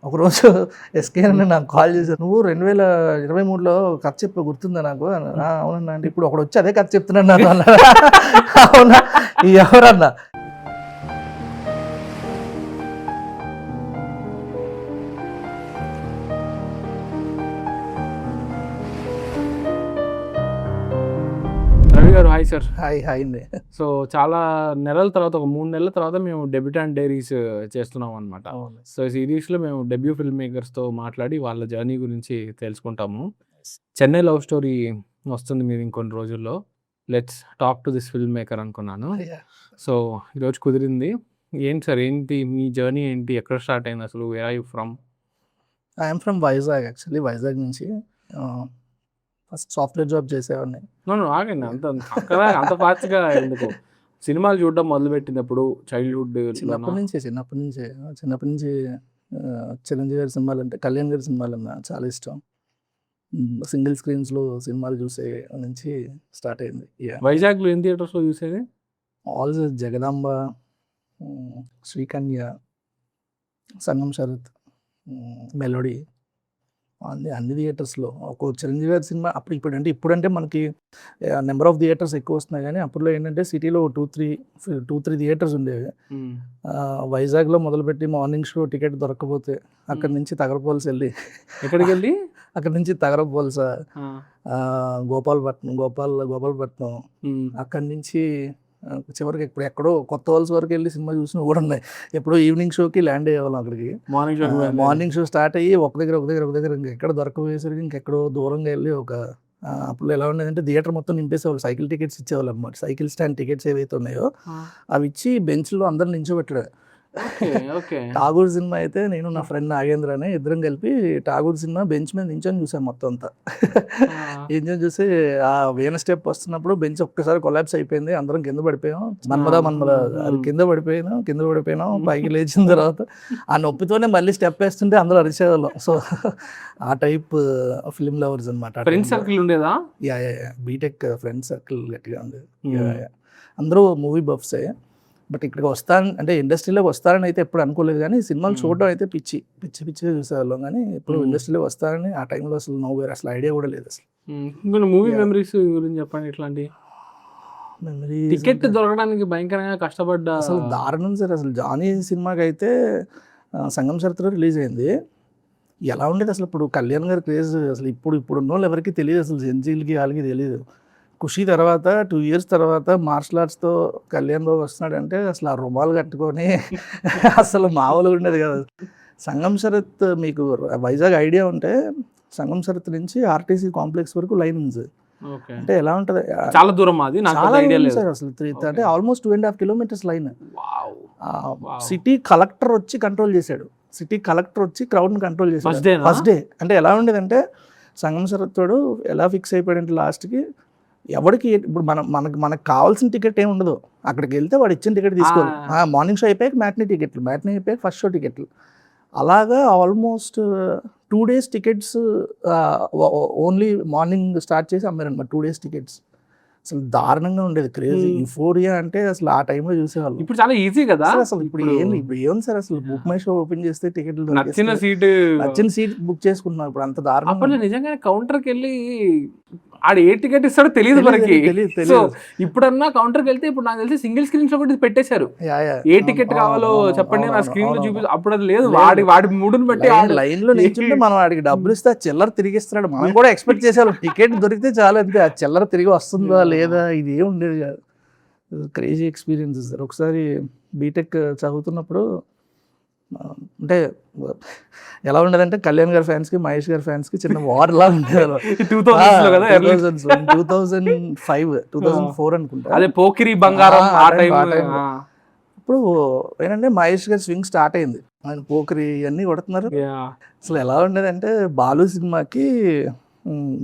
ఒకరోజు ఎస్కే అని నాకు కాల్ చేశారు, నువ్వు 2023లో కథ చెప్పే గుర్తుందా నాకు అవునన్నా అంటే ఇప్పుడు ఒకడు వచ్చి అదే కథ చెప్తున్నాను నాకు అన్న. అవునా ఎవరన్నా? రవి గారు హాయ్ సార్. హాయ్ హాయ్ అండి. సో చాలా నెలల తర్వాత, ఒక 3 నెలల తర్వాత మేము డెబ్యూటాంట్ డైరీస్ చేస్తున్నాం అనమాట. అవును. సో ఈ సిరీస్లో మేము డెబ్యూ ఫిల్మ్ మేకర్స్తో మాట్లాడి వాళ్ళ జర్నీ గురించి తెలుసుకుంటాము. చెన్నై లవ్ స్టోరీ వస్తుంది మీరు ఇంకొన్ని రోజుల్లో. Let's talk to this film maker అనుకున్నాను. సో ఈరోజు కుదిరింది. ఏంటి సార్, ఏంటి మీ జర్నీ, ఏంటి, ఎక్కడ స్టార్ట్ అయింది అసలు, where are you from? I'm from Vizag, actually Vizag నుంచి. ఫస్ట్ సాఫ్ట్వేర్ జాబ్ చేసేవాడిని. ఆగండి, అంత ఫాస్ట్గా ఎందుకు? సినిమాలు చూడడం మొదలుపెట్టినప్పుడు చైల్డ్హుడ్ చిన్నప్పటి నుంచి చిరంజీవి గారి సినిమాలు అంటే, కళ్యాణ్ గారి సినిమాలు అన్నా చాలా ఇష్టం. సింగిల్ స్క్రీన్స్లో సినిమాలు చూసే నుంచి స్టార్ట్ అయింది. వైజాగ్లో ఎన్ని థియేటర్స్లో చూసేది? ఆల్ జగదాంబ, శ్రీకన్య, సంగం శరత్, మెలోడీ, అన్ని థియేటర్స్లో. ఒక చిరంజీవి గారి సినిమా అప్పుడు ఇప్పుడంటే మనకి నెంబర్ ఆఫ్ థియేటర్స్ ఎక్కువ వస్తున్నాయి, కానీ అప్పుడులో ఏంటంటే సిటీలో 2-3 థియేటర్స్ ఉండేవి. వైజాగ్లో మొదలుపెట్టి మార్నింగ్ షో టికెట్ దొరకకపోతే అక్కడి నుంచి తగరపోల్సి వెళ్ళి, ఎక్కడికి వెళ్ళి అక్కడి నుంచి తగరపోల్స, గోపాలపట్నం, అక్కడి నుంచి చివరికి ఇప్పుడు ఎక్కడో కొత్త వలస వరకు వెళ్ళి సినిమా చూసినవి కూడా ఉన్నాయి. ఎప్పుడో ఈవినింగ్ షోకి ల్యాండ్ అయ్యేవాళ్ళం అక్కడికి. మార్నింగ్ షో స్టార్ట్ అయ్యి ఒక దగ్గర ఇంకెక్కడ దొరకపోయేసరికి ఇంకెక్కడో దూరంగా వెళ్ళి అప్పుడు ఎలా ఉండేదంటే థియేటర్ మొత్తం నింపేసేవాళ్ళు, సైకిల్ టికెట్స్ ఇచ్చేవాళ్ళు అన్నమాట. సైకిల్ స్టాండ్ టికెట్స్ ఏవైతే ఉన్నాయో అవి ఇచ్చి బెంచ్లో అందరు నించోబెట్టడే. ఠాగూర్ సినిమా అయితే నేను నా ఫ్రెండ్ నాగేంద్ర అని ఇద్దరం కలిపి ఠాగూర్ సినిమా బెంచ్ మీద నించొని చూసాం మొత్తం అంతా. నించొని చూసి ఆ వేణ స్టెప్ వస్తున్నప్పుడు బెంచ్ ఒక్కసారి కొలాప్స్ అయిపోయింది, అందరం కింద పడిపోయాం. మన్మద అది కింద పడిపోయినాం. పైకి లేచిన తర్వాత ఆ నొప్పితోనే మళ్ళీ స్టెప్ వేస్తుంటే అందరూ అరిచేవాళ్ళం. సో ఆ టైప్ ఫిల్మ్ లవర్స్ అనమాట. ఫ్రెండ్ సర్కిల్ ఉండేదా? యా బీటెక్ ఫ్రెండ్ సర్కిల్ గట్టిగా ఉండేది. అందరూ మూవీ బఫ్సే. బట్ ఇక్కడికి అంటే ఇండస్ట్రీలోకి వస్తారని అయితే ఎప్పుడు అనుకోలేదు, కానీ సినిమాలు చూడడం అయితే పిచ్చిగా చూసేవాళ్ళం, కానీ ఇప్పుడు ఇండస్ట్రీలోకి వస్తారని ఆ టైంలో అసలు అసలు ఐడియా కూడా లేదు అసలు. మూవీ మెమరీస్ గురించి చెప్పండి. ఇట్లాంటి మెమరీ టికెట్ దొరకడానికి భయంకరంగా కష్టపడ్డ అసలు దారుణం సార్. అసలు జానీ సినిమాకి అయితే సంగం శరత్లో రిలీజ్ అయింది. ఎలా ఉండేది అసలు, ఇప్పుడు కళ్యాణ్ గారి క్రేజ్ అసలు ఇప్పుడు ఉన్న వాళ్ళు ఎవరికి తెలియదు అసలు, జెన్జీలకి వాళ్ళకి తెలియదు. ఖుషి తర్వాత 2 years తర్వాత మార్షల్ ఆర్ట్స్తో కళ్యాణ్ బాబు వస్తున్నాడంటే అసలు ఆ రుమాలు కట్టుకొని అసలు మామూలుగా ఉండేది కదా. సంగం శరత్ మీకు వైజాగ్ ఐడియా ఉంటే సంగం శరత్ నుంచి ఆర్టీసీ కాంప్లెక్స్ వరకు లైన్ ఉంది. అంటే ఎలా ఉంటుంది, చాలా దూరం అది సార్ అసలు. అంటే almost 2.5 kilometers line. City collector వచ్చి కంట్రోల్ చేశాడు. క్రౌడ్ని కంట్రోల్ చేశాడు ఫస్ట్ డే. అంటే ఎలా ఉండేదంటే సంగం శరత్ తోడు ఎలా ఫిక్స్ అయిపోయాడంటే లాస్ట్కి ఎవరికి ఇప్పుడు మనకు కావాల్సిన టికెట్ ఏమి ఉండదు, అక్కడికి వెళ్తే వాడు ఇచ్చిన టికెట్ తీసుకోవాలి. మార్నింగ్ షో అయిపోయాక మ్యాట్నీ అయిపోయాక ఫస్ట్ షో టికెట్లు, అలాగా almost 2 days tickets only morning start చేసి అమ్మారనమాట. 2 days టికెట్స్. అసలు దారుణంగా ఉండేది, క్రేజీ యూఫోరియా. అంటే అసలు ఆ టైంలో చూసేవాళ్ళు. ఇప్పుడు చాలా ఈజీ కదా అసలు. ఇప్పుడు ఏం సార్ అసలు, బుక్ మై షో ఓపెన్ చేస్తే టికెట్లు నచ్చిన సీట్ బుక్ చేసుకుంటున్నాం. ఇప్పుడు అంత దారుణం. నిజంగా కౌంటర్కి వెళ్ళి ఆడ ఏ టికెట్ ఇస్తాడో తెలియదు మనకి. ఇప్పుడన్నా కౌంటర్కి వెళ్తే ఇప్పుడు నాకు తెలిసి సింగిల్ స్క్రీన్ షో కూడా పెట్టేశారు. ఏ టికెట్ కావాలో చెప్పండి నా స్క్రీన్ లో చూపి. అప్పుడు అది లేదు, వాడి మూడుని బట్టి లైన్ లో నిల్చుంటే మనం వాడికి డబ్బులు ఇస్తే ఆ చిల్లర తిరిగి ఇస్తున్నాడు. మనం కూడా ఎక్స్పెక్ట్ చేసేవాళ్ళం టికెట్ దొరికితే చాలా, అంతే. ఆ చిల్లర తిరిగి వస్తుందా లేదా ఇది ఏం ఉండేది కాదు. Crazy experiences sir. ఒకసారి బీటెక్ చదువుతున్నప్పుడు అంటే ఎలా ఉండేదంటే కళ్యాణ్ గారి ఫ్యాన్స్కి మహేష్ గారి ఫ్యాన్స్కి చిన్న వార్ లా ఉండేది. 2004 అనుకుంటా. అదే పోకిరి బంగారం ఆ టైం. ఇప్పుడు ఏంటంటే మహేష్ గారి స్వింగ్ స్టార్ట్ అయింది, ఆయన పోకిరి ఇవన్నీ కొడుతున్నారు. అసలు ఎలా ఉండేదంటే బాలు సినిమాకి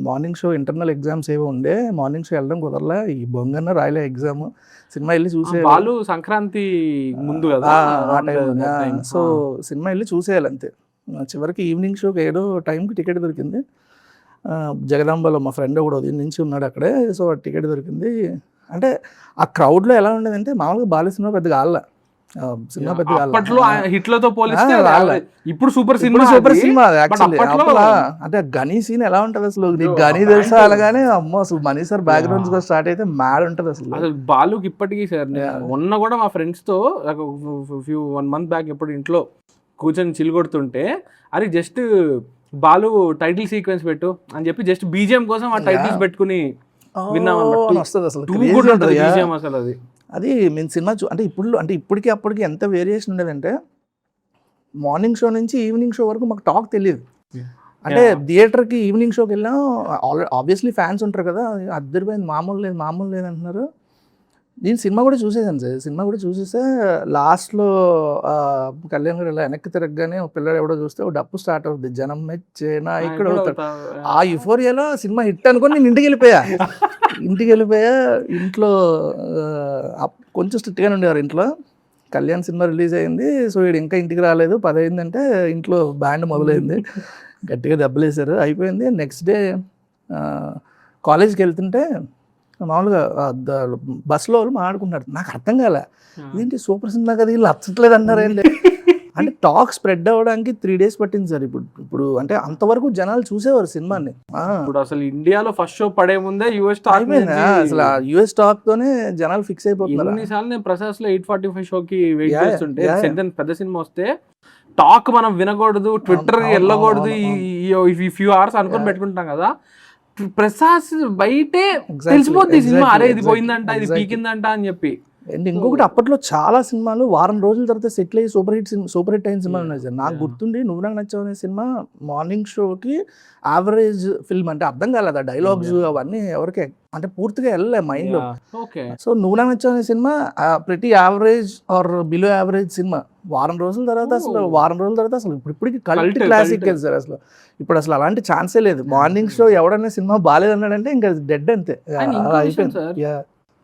మార్నింగ్ షో ఇంటర్నల్ ఎగ్జామ్స్ ఏవో ఉండే, మార్నింగ్ షో వెళ్ళడం కుదరలే. ఈ బొంగన్న రాయలే ఎగ్జామ్, సినిమా వెళ్ళి చూసే వాళ్ళు సంక్రాంతి ముందు కదా ఆ టైం. సో సినిమా వెళ్ళి చూసేయాలి అంతే. చివరికి ఈవినింగ్ షోకి ఏదో టైంకి టికెట్ దొరికింది. జగదాంబలో మా ఫ్రెండ్ ఒకడు ఉదయం నుంచి ఉన్నాడు అక్కడే. సో టికెట్ దొరికింది. అంటే ఆ క్రౌడ్లో ఎలా ఉండేదంటే మామూలుగా బాలు సినిమా పెద్దగా ఆడలే, సినిమా పెద్ద అప్పట్లో హిట్లతో పోలిస్తే ఆ, రాలే. ఇప్పుడు సూపర్ ఇప్పుడు సినిమా సూపర్ అది. సినిమా But యాక్చువల్లీ అప్పట్లో అంటే గనీ సీన్ ఎలా ఉంటది అసలు నీకు అయ్యో, గనీ ఆ తెలుసా band. అలాగానే అమ్మో అసలు మనీ సార్ బ్యాక్గ్రౌండ్స్ గా స్టార్ట్ అయితే మ్యాడ్ ఉంటది అసలు. అసలు బాలుకి ఇప్పటికీ సార్ మొన్న కూడా మా ఫ్రెండ్స్ తో వన్ మంత్ బ్యాక్ ఎప్పుడు ఇంట్లో కూర్చొని చిల్ కొడుతుంటే అది జస్ట్ బాలు టైటిల్ సీక్వెన్స్ పెట్టు అని చెప్పి జస్ట్ బీజిఎం కోసం ఆ టైటిల్స్ పెట్టుకుని విన్నాం అన్నమాట. వస్తుంది అసలు టూ crazy గుడ్ ఉంటది. ఉంటుంది Yeah. బీజిఎం అసలు అది. అది మేము సినిమా అంటే అంటే ఇప్పటికి అప్పటికి ఎంత వేరియేషన్ ఉండేదంటే మార్నింగ్ షో నుంచి ఈవినింగ్ షో వరకు మాకు టాక్ తెలియదు. అంటే థియేటర్కి ఈవినింగ్ షోకి వెళ్ళాం, ఆబ్వియస్లీ ఫ్యాన్స్ ఉంటారు కదా, అద్దరిపోయింది మామూలు లేదు అంటున్నారు. నేను సినిమా కూడా చూసేసాను సార్. సినిమా కూడా చూసేస్తే లాస్ట్లో కళ్యాణ్ గారు ఇలా వెనక్కి తిరగగానే ఒక పిల్లడు ఎవడో చూస్తే ఒక డప్పు స్టార్ట్ అవుతుంది, జనం మెచ్చేనా ఇక్కడ అవుతాడు. ఆ యుఫోరియాలో సినిమా హిట్ అనుకొని నేను ఇంటికి వెళ్ళిపోయా. ఇంట్లో కొంచెం స్ట్రిక్ట్గానే ఉండేవారు ఇంట్లో. కళ్యాణ్ సినిమా రిలీజ్ అయింది, సో వీడు ఇంకా ఇంటికి రాలేదు, 10 అయిందంటే ఇంట్లో బ్యాండ్ మొదలైంది, గట్టిగా దెబ్బలేశారు, అయిపోయింది. నెక్స్ట్ డే కాలేజ్కి వెళ్తుంటే మామూలుగా బస్సులో వాళ్ళు మాట్లాడుకుంటారు. నాకు అర్థం కాలే, ఇదేంటి సూపర్ సినిమా కదా వీళ్ళు నచ్చట్లేదు అన్నారేంటి అంటే టాక్ స్ప్రెడ్ అవ్వడానికి 3 days పట్టింది సార్. ఇప్పుడు అంటే అంతవరకు జనాలు చూసేవారు సినిమాని. ఇప్పుడు అసలు ఇండియాలో ఫస్ట్ షో పడే ముందే యూఎస్ టాక్ అయిపోయింది అసలు. యుఎస్ టాక్ తోనే జనాలు ఫిక్స్ అయిపోతున్నారు. ఎన్నిసార్లు నేను ప్రసాద్ లో 8:45 షోకి వెయిట్ చేస్తుంటే పెద్ద సినిమా వస్తే టాక్ మనం వినకూడదు, ట్విట్టర్ వెళ్ళకూడదు ఈ ఫ్యూ అవర్స్ అనుకుని పెట్టుకుంటాం కదా, ప్రసాద్ బయటే తెలిసిపోద్ది సినిమా, అరే ఇది పోయిందంట ఇది పీకిందంట అని చెప్పి. అండ్ ఇంకొకటి అప్పట్లో చాలా సినిమాలు వారం రోజుల తర్వాత సెటిల్ అయ్యి సూపర్ హిట్ అయిన సినిమాలు ఉన్నాయి సార్. నాకు గుర్తుండి నువ్వు నాకు నచ్చావు అనే సినిమా మార్నింగ్ షోకి యావరేజ్ ఫిల్మ్, అంటే అర్థం కాలేదు డైలాగ్స్ అవన్నీ ఎవరికి అంటే పూర్తిగా వెళ్ళలే మైండ్లో. సో నువ్వు నాకు నచ్చావు అనే సినిమా ప్రతి average are below average cinema వారం రోజుల తర్వాత అసలు ఇప్పటికి కల్ట్ క్లాసిక్ సార్. అసలు ఇప్పుడు అసలు అలాంటి ఛాన్సే లేదు. మార్నింగ్ షో ఎవడన్నా సినిమా బాగాలేదన్నాడంటే ఇంకా డెడ్ అంతే.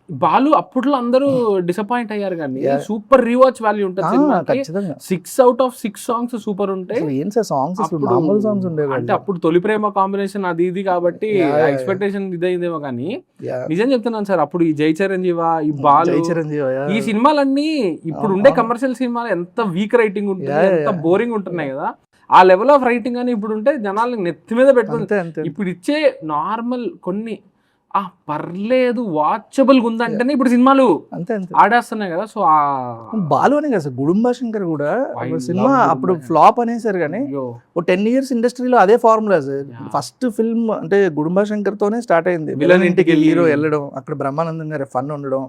బాలు అప్పట్లో అందరూ డిసప్పాయింట్ అయ్యారు కానీ సూపర్ రీవాచ్ వాల్యూ ఉంటుంది. 6 out of 6 సాంగ్స్ సూపర్ ఉంటాయి. ఏం సార్ సాంగ్స్ మామూలు సాంగ్స్ ఉండేవి అంటే అప్పుడు తొలి ప్రేమ కాంబినేషన్ అది ఇది కాబట్టి ఎక్స్పెక్టేషన్ ఇదైందేమో కానీ నిజం చెప్తున్నాను సార్, అప్పుడు ఈ జై చిరంజీవ, ఈ బాలు, ఈ సినిమాలన్నీ ఇప్పుడు ఉండే కమర్షియల్ సినిమాలు ఎంత వీక్ రైటింగ్ ఉంటుంది, ఎంత బోరింగ్ ఉంటున్నాయి కదా, ఆ లెవెల్ ఆఫ్ రైటింగ్ అని ఇప్పుడు ఉంటే జనాలు నెత్తి మీద పెట్టుకుంటే ఇప్పుడు ఇచ్చే నార్మల్ కొన్ని పర్లేదు వాచబుల్ ఉందంటేనే ఇప్పుడు సినిమాలు ఆడేస్తున్నాయి కదా. సో బాలు అనే కదా సార్, గుడుంబా శంకర్ కూడా సినిమా అప్పుడు ఫ్లాప్ అనేసారు కానీ ఓ 10 years ఇండస్ట్రీలో అదే ఫార్ములా సార్. ఫస్ట్ ఫిల్మ్ అంటే గుడుంబా శంకర్ తోనే స్టార్ట్ అయింది. విలన్ ఇంటికి హీరో వెళ్ళడం, అక్కడ బ్రహ్మానందం గారి ఫన్ ఉండడం,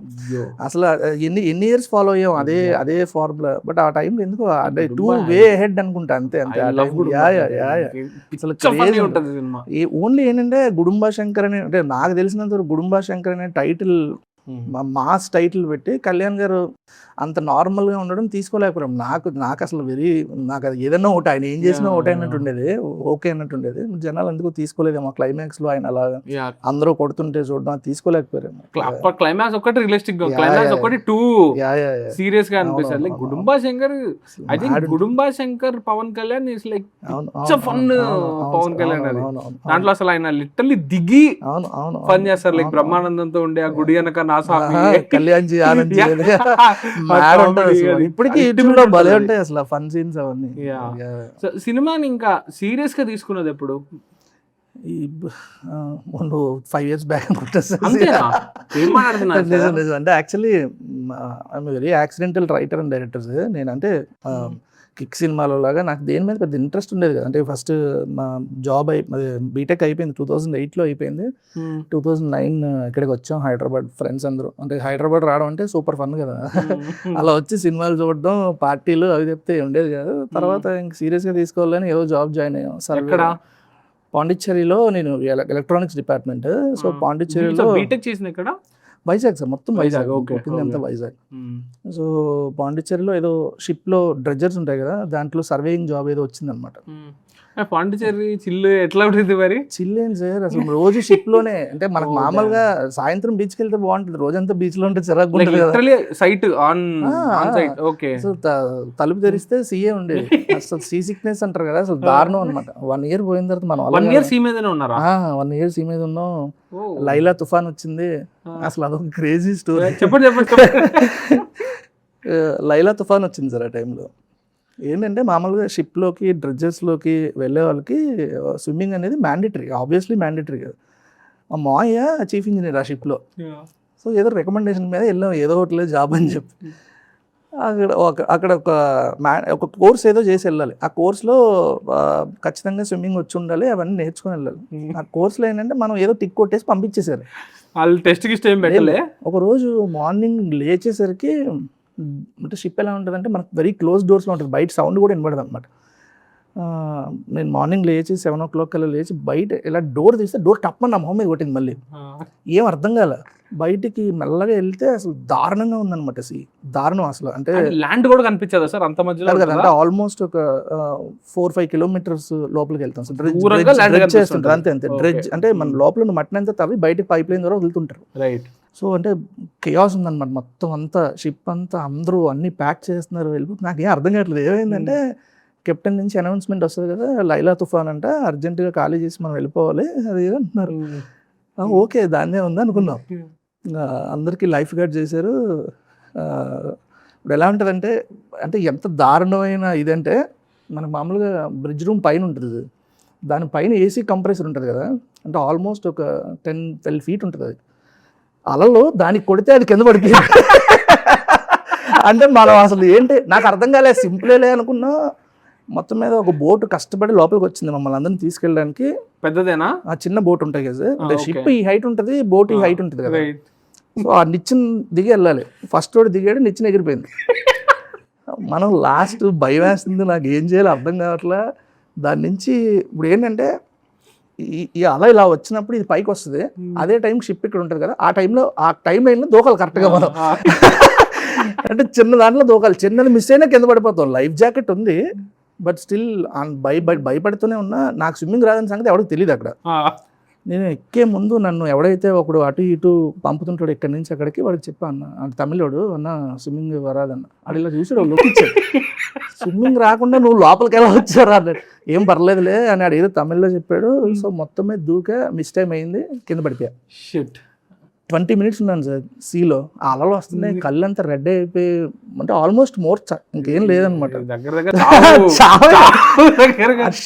అసలు ఎన్ని ఇయర్స్ ఫాలో అయ్యాం అదే ఫార్ములా. బట్ ఆ టైంలో ఎందుకు అంటే 2 way ahead అనుకుంటా అంతే. అసలు ఓన్లీ ఏంటంటే గుడుంబా శంకర్ అని, అంటే నాకు తెలిసినంత గుడుంబా శంకర్ అనే టైటిల్ మాస్ టైటిల్ పెట్టి కళ్యాణ్ గారు అంత నార్మల్గా ఉండడం తీసుకోలేకపోయాం. నాకు అసలు నాకు అది ఏదన్నా ఒకటి ఆయన ఏం చేసినా ఒకటి అన్నట్టు ఉండేది, ఓకే అన్నట్టు ఉండేది. జనాలు అందుకు తీసుకోలేదేమో. క్లైమాక్స్ లో ఆయన అలా అందరూ కొడుతుంటే చూడడం తీసుకోలేకపోయాము. క్లైమాక్స్ ఒకటి రియలిస్టిక్, క్లైమాక్స్ ఒకటి టూ సీరియస్ గా అనిపిస్తుంది. Gudumba Shankar, I think Gudumba Shankar Pawan Kalyan is like fun Pawan Kalyan. అది దాంట్లో అసలు ఆయన లిటరల్లీ దిగి ఫన్ చేస్తారు. లైక్ బ్రహ్మానందంతో ఉండే ఆ గుడి వెనక కళ్యాణ్ జీ ఆనంద్ ఇప్పటికీ యూట్యూబ్ లో భలే ఉంటాయి అసలు ఫన్ సీన్స్ అవన్నీ. సినిమాని ఇంకా సీరియస్ గా తీసుకున్నది ఎప్పుడు? 5 years బ్యాక్ అనుకుంటా. అంటే actually I'm very accidental writer and directors. నేనంటే కిక్ సినిమాలో లాగా నాకు దేని మీద పెద్ద ఇంట్రెస్ట్ ఉండేది కదా. అంటే ఫస్ట్ మా జాబ్ బీటెక్ అయిపోయింది 2008లో అయిపోయింది. 2009 ఇక్కడికి వచ్చాం హైదరాబాద్, ఫ్రెండ్స్ అందరూ. అంటే హైదరాబాద్ రావడం అంటే సూపర్ ఫన్ కదా, అలా వచ్చి సినిమాలు చూడడం, పార్టీలు అవి చెప్తే ఉండేది కాదు. తర్వాత ఇంక సీరియస్గా తీసుకోవాలని ఏదో జాబ్ జాయిన్ అయ్యాం సార్. పాండిచ్చేరిలో నేను ఎలక్ట్రానిక్స్ డిపార్ట్మెంట్. సో పాండిచ్చేరిలో బీటెక్ చేసిన ఇక్కడ వైజాగ్ సార్, మొత్తం వైజాగ్, అంతా వైజాగ్. సో పాండిచ్చేరిలో ఏదో షిప్ లో డ్రెడ్జర్స్ ఉంటాయి కదా, దాంట్లో సర్వేయింగ్ జాబ్ ఏదో వచ్చిందనమాట. పాండిచ్చేరి చిల్లు ఎట్లా ఉంటుంది మరి? చిల్లు ఏం సార్, అసలు రోజు షిప్ లోనే. అంటే మనకు మామూలుగా సాయంత్రం బీచ్కి వెళ్తే బాగుంటుంది, రోజంతా బీచ్ లో ఉంటే చిరాకు ఉంటుంది కదా. Site on site. Okay. So తలుపు తెరిస్తే సీఏ ఉండేది. అసలు సీ సిక్నెస్ అంటారు కదా, అసలు దారుణం అనమాట. 1 year పోయిన తర్వాత మనం 1 year సీ మీదనే ఉన్నారా? 1 year సీ మీద ఉన్నాం. లైలా తుఫాన్ వచ్చింది, అసలు అదొక క్రేజీ స్టోరీ. చెప్పండి. లైలా తుఫాన్ వచ్చింది సార్ ఆ టైంలో. ఏంటంటే మామూలుగా షిప్లోకి డ్రెడ్జెస్లోకి వెళ్ళే వాళ్ళకి స్విమ్మింగ్ అనేది మ్యాండేటరీ, ఆబ్వియస్లీ మ్యాండేటరీ కదా. మా మావయ్య చీఫ్ ఇంజనీర్ ఆ షిప్లో. సో ఏదో రికమెండేషన్ మీద వెళ్ళాం, ఏదో ఒకటి జాబ్ అని చెప్పి. అక్కడ ఒక కోర్స్ ఏదో చేసి వెళ్ళాలి. ఆ కోర్స్లో ఖచ్చితంగా స్విమ్మింగ్ వచ్చి ఉండాలి, అవన్నీ నేర్చుకొని వెళ్ళాలి. ఆ కోర్స్లో ఏంటంటే మనం ఏదో టిక్ కొట్టేసి పంపించేశారు. వాళ్ళు టెస్ట్ గిస్ట్ ఏం పెట్టలే. ఒకరోజు మార్నింగ్ లేచేసరికి అంటే షిప్ ఎలా ఉంటుందంటే మనకు వెరీ క్లోజ్ డోర్స్లో ఉంటుంది, బయట సౌండ్ కూడా వినబడదు అనమాట. నేను మార్నింగ్ లేచి 7 o'clock కల్లా లేచి బయట ఇలా డోర్ తీస్తే డోర్ టప్పని నా మొహం మీద కొట్టింది. మళ్ళీ ఏం అర్థం కాల. బయటికి మెల్లగా వెళ్తే అసలు దారుణంగా ఉందన్నమాట. దారుణం అసలు. అంటే ల్యాండ్ కూడా కనిపించదా సార్ అంత మధ్యలో? అంటే ఆల్మోస్ట్ ఒక 4-5 kilometers లోపలికి వెళ్తాం సార్. డ్రెడ్జ్ చేస్తుంటారు అంతే అంతే. డ్రెడ్జ్ అంటే మన లోపల మట్టిని అంతా తవ్వి బయటకి పైప్ లైన్ ద్వారా వదులుతుంటారు. రైట్. సో అంటే కేయాస్ ఉందన్నమాట మొత్తం అంతా. షిప్ అంతా అందరూ అన్ని ప్యాక్ చేస్తున్నారు, వెళ్ళిపోతుంది. నాకు ఏం అర్థం కావట్లేదు. ఏమైందంటే కెప్టెన్ నుంచి అనౌన్స్మెంట్ వస్తుంది కదా, లైలా తుఫాన్ అంట, అర్జెంటుగా ఖాళీ చేసి మనం వెళ్ళిపోవాలి అది అంటున్నారు. ఓకే దాన్నే ఉంది అనుకున్నాం. అందరికీ లైఫ్ గార్డ్ చేశారు. ఇప్పుడు ఎలా ఉంటుందంటే అంటే ఎంత దారుణమైన ఇదంటే మనకు మామూలుగా బ్రిడ్జ్ రూమ్ పైన ఉంటుంది, దానిపైన ఏసీ కంప్రెసర్ ఉంటుంది కదా, అంటే ఆల్మోస్ట్ ఒక 10-12 feet ఉంటుంది. అది అలలో దానికి కొడితే అది కింద పడిపోయింది. అంటే మనం అసలు ఏంటి నాకు అర్థం కాలేదు. సింపులే అనుకున్నా. మొత్తం మీద ఒక బోట్ కష్టపడి లోపలికి వచ్చింది మమ్మల్ని అందరిని తీసుకెళ్ళడానికి. పెద్దదేనా? ఆ చిన్న బోట్ ఉంటాయి కదా సార్, అంటే షిప్ ఈ హైట్ ఉంటుంది, బోట్ ఈ హైట్ ఉంటుంది కదా. సో ఆ నిచ్చెన దిగి వెళ్ళాలి. ఫస్ట్ రోడ్ దిగాడు, నిచ్చెన ఎగిరిపోయింది. మనం లాస్ట్ భయం వేస్తుంది, నాకు ఏం చేయాలో అర్థం కావట్లా. దాని నుంచి ఇప్పుడు ఏంటంటే ఈ అలా ఇలా వచ్చినప్పుడు ఇది పైకి వస్తుంది, అదే టైం షిప్ ఇక్కడ ఉంటుంది కదా, ఆ టైం లైన్లో దూకాలి కరెక్ట్గా మనం. అంటే చిన్న దాంట్లో దూకాలి, చిన్నది మిస్ అయినా కింద పడిపోతాం. లైఫ్ జాకెట్ ఉంది బట్ స్టిల్ భయపడుతూనే ఉన్నా. నాకు స్విమ్మింగ్ రాదని సంగతి ఎవరికి తెలియదు అక్కడ. నేను ఎక్కే ముందు నన్ను ఎవడైతే ఒకడు అటు ఇటు పంపుతుంటాడు ఇక్కడి నుంచి అక్కడికి, వాడికి చెప్పా అన్న, అంటే తమిళోడు, అన్న స్విమ్మింగ్ వరాదన్న. అది ఇలా చూసాడు, లుక్ ఇచ్చాడు. స్విమ్మింగ్ రాకుండా నువ్వు లోపలికి ఎలా వచ్చారా అన్నాడు. ఏం పర్లేదులే అని ఆడు ఏదో తమిళ్లో చెప్పాడు. సో మొత్తం మీద దూకా, మిస్ టైం అయింది, కింద పడిపోయా. 20 minutes ఉన్నాను సార్ సీలో. ఆ అలలు వస్తున్నాయి, కళ్ళు అంతా రెడ్ అయిపోయి, అంటే ఆల్మోస్ట్ మోర్చ, ఇంకేం లేదనమాట.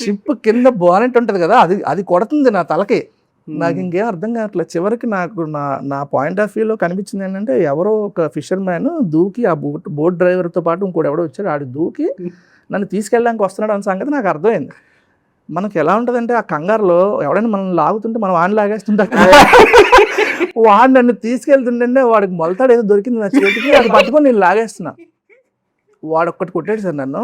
షిప్ కింద బానెట్ ఉంటుంది కదా, అది కొడుతుంది నా తలకి. నాకు ఇంకేం అర్థం కావట్లేదు. చివరికి నాకు నా పాయింట్ ఆఫ్ వ్యూలో కనిపించింది ఏంటంటే, ఎవరో ఒక ఫిషర్ మ్యాన్ దూకి ఆ బోట్ డ్రైవర్తో పాటు ఇంకోటి ఎవడో వచ్చాడు, ఆడు దూకి నన్ను తీసుకెళ్ళడానికి వస్తున్నాడు అన్న సంగతి నాకు అర్థమైంది. మనకి ఎలా ఉంటుందంటే ఆ కంగారులో ఎవడైనా మనం లాగుతుంటే మనం వాడిని లాగేస్తుంటా, వాడు నన్ను తీసుకెళ్తుంటే వాడికి మొలతాడు ఏదో దొరికింది నా చేతికి, అది పట్టుకొని నేను లాగేస్తున్నా. వాడు ఒక్కటి కొట్టాడు సార్ నన్ను.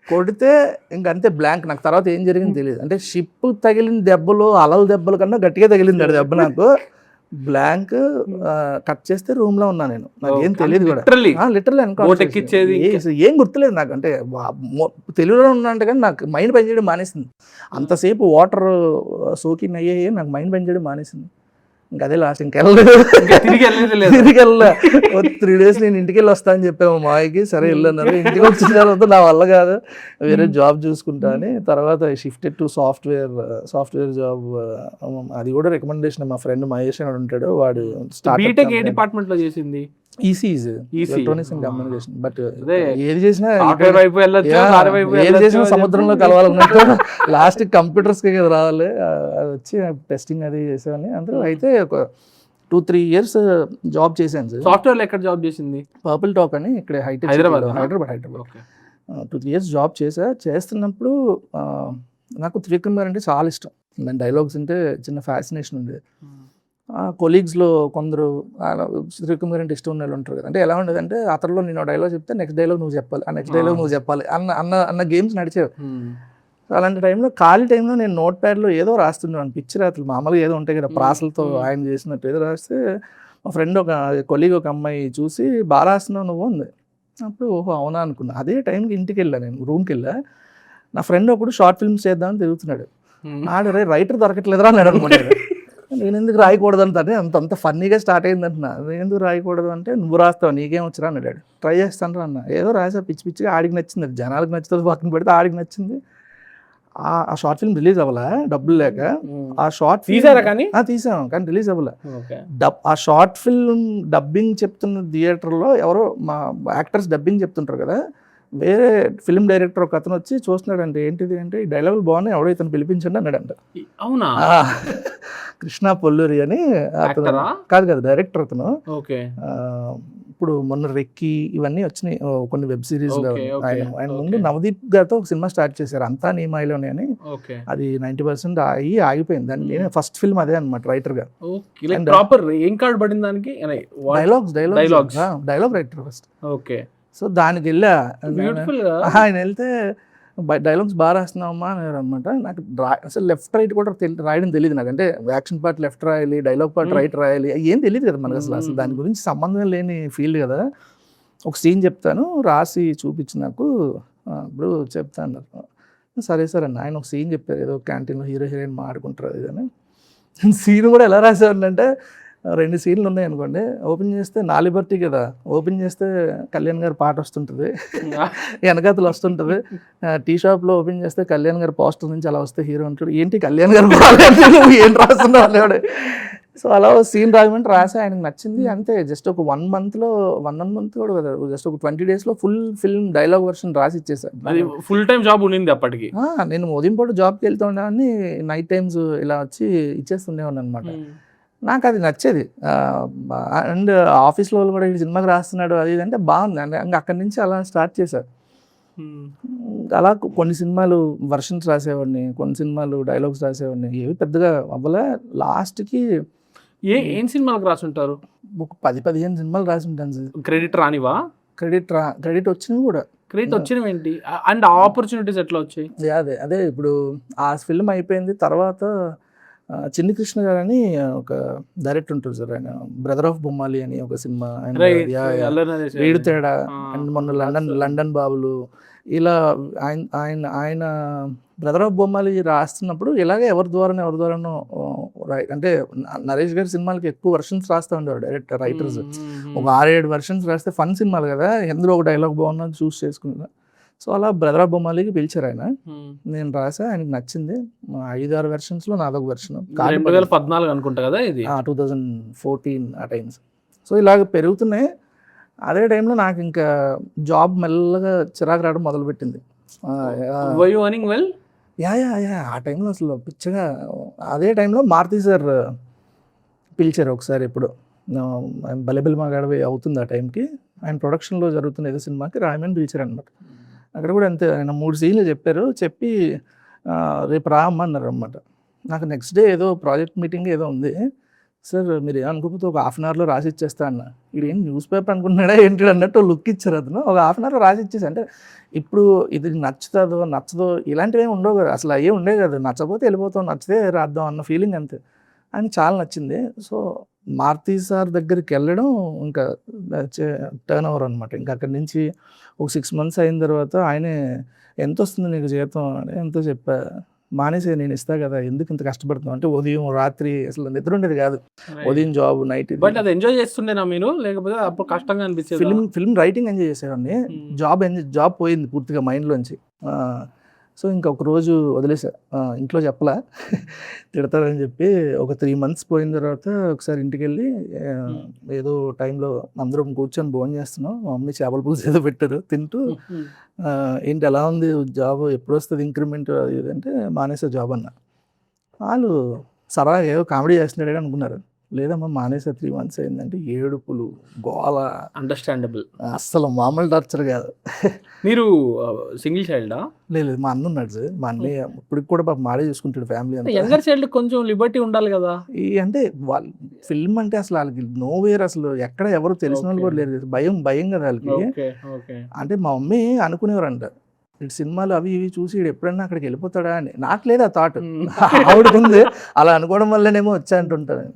కొడితే ఇంకంతే బ్లాంక్. నాకు తర్వాత ఏం జరిగింది తెలియదు. అంటే షిప్ తగిలిన దెబ్బలు అలల దెబ్బల కన్నా గట్టిగా తగిలింది ఆ దెబ్బ. నాకు బ్లాంక్. కట్ చేస్తే రూమ్ లో ఉన్నా నేను, నాకేం తెలియదు కూడా. లిటరల్లీ ఏం గుర్తులేదు నాకు. అంటే తెలుగులో ఉన్నా అంటే కానీ నాకు మైండ్ పనిచేయడం మానేసింది. అంతసేపు వాటర్ సోకింగ్ అయ్యాయి, నాకు మైండ్ పనిచేయడం మానేసింది. ఇంకా అదే లాస్ట్. తిరిగి వెళ్ళా. 3 days నేను ఇంటికి వెళ్ళి వస్తా అని చెప్పాము మా మాయకి. సరే వెళ్ళన్నారు. ఇంటికి వచ్చిన తర్వాత నా వల్ల కాదు, వేరే జాబ్ చూసుకుంటా అని. తర్వాత షిఫ్టెడ్ టు సాఫ్ట్వేర్ జాబ్. అది కూడా రికమెండేషన్. మా ఫ్రెండ్ మహేష్ అని ఉంటాడు, వాడు బీటెక్ ఏ డిపార్ట్మెంట్ లో చేసింది? Electronics and communication. బట్ ఏది చేసినా సముద్రంలో కలవాలన్నట్టు లాస్ట్ కంప్యూటర్స్ కి కదా రావాలి. అది వచ్చి టెస్టింగ్ అది చేసేవాడిని అందరూ. అయితే ఒక 2-3 years జాబ్ చేశాను సార్. సాఫ్ట్వేర్ ఎక్కడ జాబ్ చేసింది? పర్పుల్ టాక్ అని ఇక్కడ హైదరాబాద్ 2-3 years జాబ్ చేస్తున్నప్పుడు నాకు త్రివిక్రమ్ అంటే చాలా ఇష్టం. దాని డైలాగ్స్ అంటే చిన్న ఫ్యాసినేషన్ ఉండేది. కొలీగ్స్లో కొందరు త్రివిక్రమ్ గారు అంటే ఇష్టం ఉన్న వాళ్ళు ఉంటారు కదా. అంటే ఎలా ఉండేది అంటే, అతనిలో నేను డైలాగ్ చెప్తే నెక్స్ట్ డైలాగ్ నువ్వు చెప్పాలి, ఆ నెక్స్ట్ డైలాగ్ నువ్వు చెప్పాలి అన్న గేమ్స్ నడిచేవి. అలాంటి టైంలో ఖాళీ టైంలో నేను నోట్ ప్యాడ్లో ఏదో రాస్తున్నాను, పిచ్చి రాత్రులు మామూలుగా ఏదో ఉంటాయి కదా ప్రాసలతో ఆయన చేసినట్టు ఏదో రాస్తే, మా ఫ్రెండ్ కొలీగ్ ఒక అమ్మాయి చూసి బాగా రాస్తున్నావు నువ్వు ఉంది. అప్పుడు ఓహో అవునా అనుకున్నా. అదే టైంకి ఇంటికి వెళ్ళా, నేను రూమ్కి వెళ్ళా. నా ఫ్రెండ్ ఒకడు షార్ట్ ఫిల్మ్స్ చేద్దామని తిరుగుతున్నాడు. ఆడు రైటర్ దొరకట్లేదురా అన్నాడు అనమాట. నేను ఎందుకు రాయకూడదు అంటే అంత ఫన్నీగా స్టార్ట్ అయింది అంటున్నా. నేను ఎందుకు రాయకూడదు అంటే, నువ్వు రాస్తావు నీకేం వచ్చిరా అన్నాడు. ట్రై చేస్తాను రా అన్న. ఏదో రాసా పిచ్చి పిచ్చిగా. ఆడికి నచ్చింది, జనాలకు నచ్చుతుంది పక్కన పెడితే ఆడికి నచ్చింది. ఆ షార్ట్ ఫిల్మ్ రిలీజ్ అవ్వాలా డబ్బులు లేక. ఆ షార్ట్ తీసారా కానీ? తీసాం కానీ రిలీజ్ అవ్వాల. ఓకే. ఆ షార్ట్ ఫిల్మ్ డబ్బింగ్ చెప్తున్న థియేటర్లో ఎవరో మా యాక్టర్స్ డబ్బింగ్ చెప్తుంటారు కదా, వేరే ఫిల్మ్ డైరెక్టర్ ఒక అతను వచ్చి చూస్తున్నాడంటే ఏంటిది అంటే ఈ డైలాగులు బాగున్నాయి, ఎవడో ఇతను పిలిపించండి అన్నాడంట. అవునా? కృష్ణ పొల్లూరి అని అతను, కాదు డైరెక్టర్ అతను. ఓకే. ఇప్పుడు మొన్న రెక్కి ఇవన్నీ వచ్చినాయి కొన్ని వెబ్ సిరీస్. ఆయన ముందు నవదీప్ గారితో ఒక సినిమా స్టార్ట్ చేశారు, అంతా నీ మాయలోనే అని. అది 90% ఆగిపోయింది. దాన్ని నేనే ఫస్ట్ ఫిల్మ్ అదే అనమాట రైటర్ గా. ఏం కార్డ్ పడింది దానికి? Dialogue writer first. Okay. So దానికి వెళ్ళా, ఆయన వెళ్తే డైలాగ్స్ బాగా రాస్తున్నావమ్మా అన్నారు అనమాట. నాకు అసలు లెఫ్ట్ రైట్ కూడా రాయడం తెలియదు నాకు. అంటే యాక్షన్ పార్ట్ లెఫ్ట్ రాయాలి, డైలాగ్ పార్ట్ రైట్ రాయాలి, ఏం తెలియదు కదా మనకు అసలు దాని గురించి సంబంధం లేని ఫీల్డ్ కదా. ఒక సీన్ చెప్తాను రాసి చూపించి నాకు ఇప్పుడు చెప్తా అన్నారు. సరే అన్న. ఆయన ఒక సీన్ చెప్పారు, ఏదో క్యాంటీన్లో హీరో హీరోయిన్ మాడుకుంటారు అది అని. సీన్ కూడా ఎలా రాసేవాడినంటే 2 సీన్లు ఉన్నాయి అనుకోండి, ఓపెన్ చేస్తే నాలిబర్టీ కదా, ఓపెన్ చేస్తే కళ్యాణ్ గారి పాట వస్తుంటుంది, వెనకాతలు వస్తుంటుంది. టీ షాప్లో ఓపెన్ చేస్తే కళ్యాణ్ గారి పోస్టర్ నుంచి అలా వస్తే హీరో అంటాడు, ఏంటి కళ్యాణ్ గారు ఏం రాస్తున్నావు అనేవాడు. సో అలా సీన్ రాయమంటే రాసి ఆయనకు నచ్చింది. అంతే, జస్ట్ ఒక 1 month కూడా కదా, జస్ట్ ఒక 20 days full film dialogue version రాసి ఇచ్చేసాను. ఫుల్ టైం జాబ్ ఉండింది అప్పటికి. నేను ఉదయం పూట జాబ్కి వెళ్తుండేవాడిని, నైట్ టైమ్స్ ఇలా వచ్చి ఇచ్చేస్తుండేవాడిని అనమాట. నాకు అది నచ్చేది. అండ్ ఆఫీస్లో వాళ్ళు కూడా ఈ సినిమాకి రాస్తున్నాడు అది ఇది అంటే బాగుంది. ఇంకా అక్కడి నుంచి అలా స్టార్ట్ చేశారు. అలా కొన్ని సినిమాలు వర్షన్స్ రాసేవాడిని, కొన్ని సినిమాలు డైలాగ్స్ రాసేవాడిని, ఏవి పెద్దగా అవ్వలే. లాస్ట్కి ఏం సినిమాలకు రాసుంటారు? ఒక 10-15 సినిమాలు రాసి ఉంటాను సార్. క్రెడిట్ రానివా? క్రెడిట్ వచ్చినవి కూడా. క్రెడిట్ వచ్చినవి ఏంటి? అండ్ ఆపర్చునిటీస్ ఎట్లా వచ్చాయి? అదే ఇప్పుడు ఆ ఫిల్మ్ అయిపోయింది తర్వాత చిన్ని కృష్ణ గారు అని ఒక డైరెక్టర్ ఉంటుంది సార్, ఆయన బ్రదర్ ఆఫ్ బొమ్మాలి అని ఒక సినిమా, వీడు తేడా అండ్ మొన్న లండన్ బాబులు, ఇలా ఆయన బ్రదర్ ఆఫ్ బొమ్మాలి రాస్తున్నప్పుడు ఇలాగే ఎవరి ద్వారానో అంటే నరేష్ గారి సినిమాలకి ఎక్కువ వర్షన్స్ రాస్తూ ఉండేవారు డైరెక్టర్ రైటర్స్. ఒక 6-7 వర్షన్స్ రాస్తే ఫన్ సినిమాలు కదా, ఎందులో ఒక డైలాగ్ బాగున్నది చూస్ చేసుకున్నా. సో అలా బ్రదర్ ఆఫ్ బొమ్మాలికి పిలిచారు ఆయన, నేను రాసా, ఆయనకు నచ్చింది. 5-6 వెర్షన్స్లో నాదొక వెర్షన్. 2014 అనుకుంటా కదా ఇది, 2014 ఆ టైమ్స్. సో ఇలాగ పెరుగుతున్నాయి. అదే టైంలో నాకు ఇంకా జాబ్ మెల్లగా చిరాకు రావడం మొదలుపెట్టింది. ఆ టైంలో అసలు పిచ్చగా, అదే టైంలో మారుతి సార్ పిలిచారు ఒకసారి, ఎప్పుడు బలెబెల్ మాగాడవి అవుతుంది ఆ టైంకి, ఆయన ప్రొడక్షన్లో జరుగుతున్న ఏదో సినిమాకి రాయమని పిలిచారు అనమాట. అక్కడ కూడా అంతే, ఆయన 3 సీన్లు చెప్పారు, చెప్పి రేపు రామ్మన్నారు అనమాట. నాకు నెక్స్ట్ డే ఏదో ప్రాజెక్ట్ మీటింగ్ ఏదో ఉంది సార్, మీరు ఏమనుకోకపోతే ఒక 1/2 hourలో రాసి ఇచ్చేస్తా అన్న. ఇది ఏం న్యూస్ పేపర్ అనుకుంటున్నాడా ఏంటి అన్నట్టు లుక్ ఇచ్చారు అతను. ఒక 1/2 hourలో రాసి ఇచ్చేసి, అంటే ఇప్పుడు ఇది నచ్చదో ఇలాంటివి ఏమి ఉండవు కదా, అసలు అయ్యే ఉండే కదా, నచ్చకపోతే వెళ్ళిపోతాం, నచ్చితే రాద్దాం అన్న ఫీలింగ్ అంతే. అని చాలా నచ్చింది. సో మారుతి సార్ దగ్గరికి వెళ్ళడం ఇంకా టర్న్ ఓవర్ అనమాట. ఇంకా అక్కడి నుంచి ఒక 6 months అయిన తర్వాత ఆయనే ఎంత వస్తుంది నీకు జీతం అని ఎంతో చెప్పా, మానేసే నేను ఇస్తా కదా, ఎందుకు ఇంత కష్టపడుతున్నావు అంటే, ఉదయం రాత్రి అసలు నిద్ర ఉండేది కాదు, ఉదయం జాబ్ నైట్. బట్ అది ఎంజాయ్ చేస్తుండేనా మీరు, లేకపోతే అప్పుడు కష్టంగా అనిపించేది? ఫిల్మ్ రైటింగ్ ఎంజాయ్ చేసేవాడిని, జాబ్ పోయింది పూర్తిగా మైండ్లోంచి. సో ఇంకా ఒక రోజు వదిలేసా, ఇంట్లో చెప్పలా తిడతారని చెప్పి. ఒక 3 months పోయిన తర్వాత ఒకసారి ఇంటికి వెళ్ళి ఏదో టైంలో అందరం కూర్చొని భోజనం చేస్తున్నాం, మా మమ్మీ చేపల పులుసు ఏదో పెట్టారు, తింటూ ఏంటి ఎలా ఉంది జాబ్, ఎప్పుడు వస్తుంది ఇంక్రిమెంట్ అది అంటే, మానేసా జాబ్ అన్న. వాళ్ళు సరదా ఏదో కామెడీ చేస్తున్నాడే అనుకున్నారు. లేదమ్మా మానేసా 3 months అయిందంటే, ఏడుపులు గోల. అండర్స్టాండబుల్. అస్సలు మామూలు టార్చర్ కాదు. మీరు సింగిల్ చైల్డా? లేదు, మా అన్న ఉన్నాడు సార్, మా అన్నయ్య ఇప్పటికి కూడా పాప మాడే చూసుకుంటాడు ఫ్యామిలీ అంతా. యంగర్ చైల్డ్ కొంచెం లిబర్టీ ఉండాలి కదా. అంటే వాళ్ళు ఫిల్మ్ అంటే అసలు వాళ్ళకి నోవేర్, అసలు ఎక్కడ ఎవరు తెలిసిన వాళ్ళు కూడా లేరు, భయం కదా వాళ్ళకి. అంటే మా మమ్మీ అనుకునేవారంట, ఇటు సినిమాలు అవి ఇవి చూసి ఇడు ఎప్పుడన్నా అక్కడికి వెళ్ళిపోతాడా అని. నాకు లేదు ఆ థాట్, ఆవిడకుంది. అలా అనుకోవడం వల్లనేమో వచ్చా అంటుంటాను,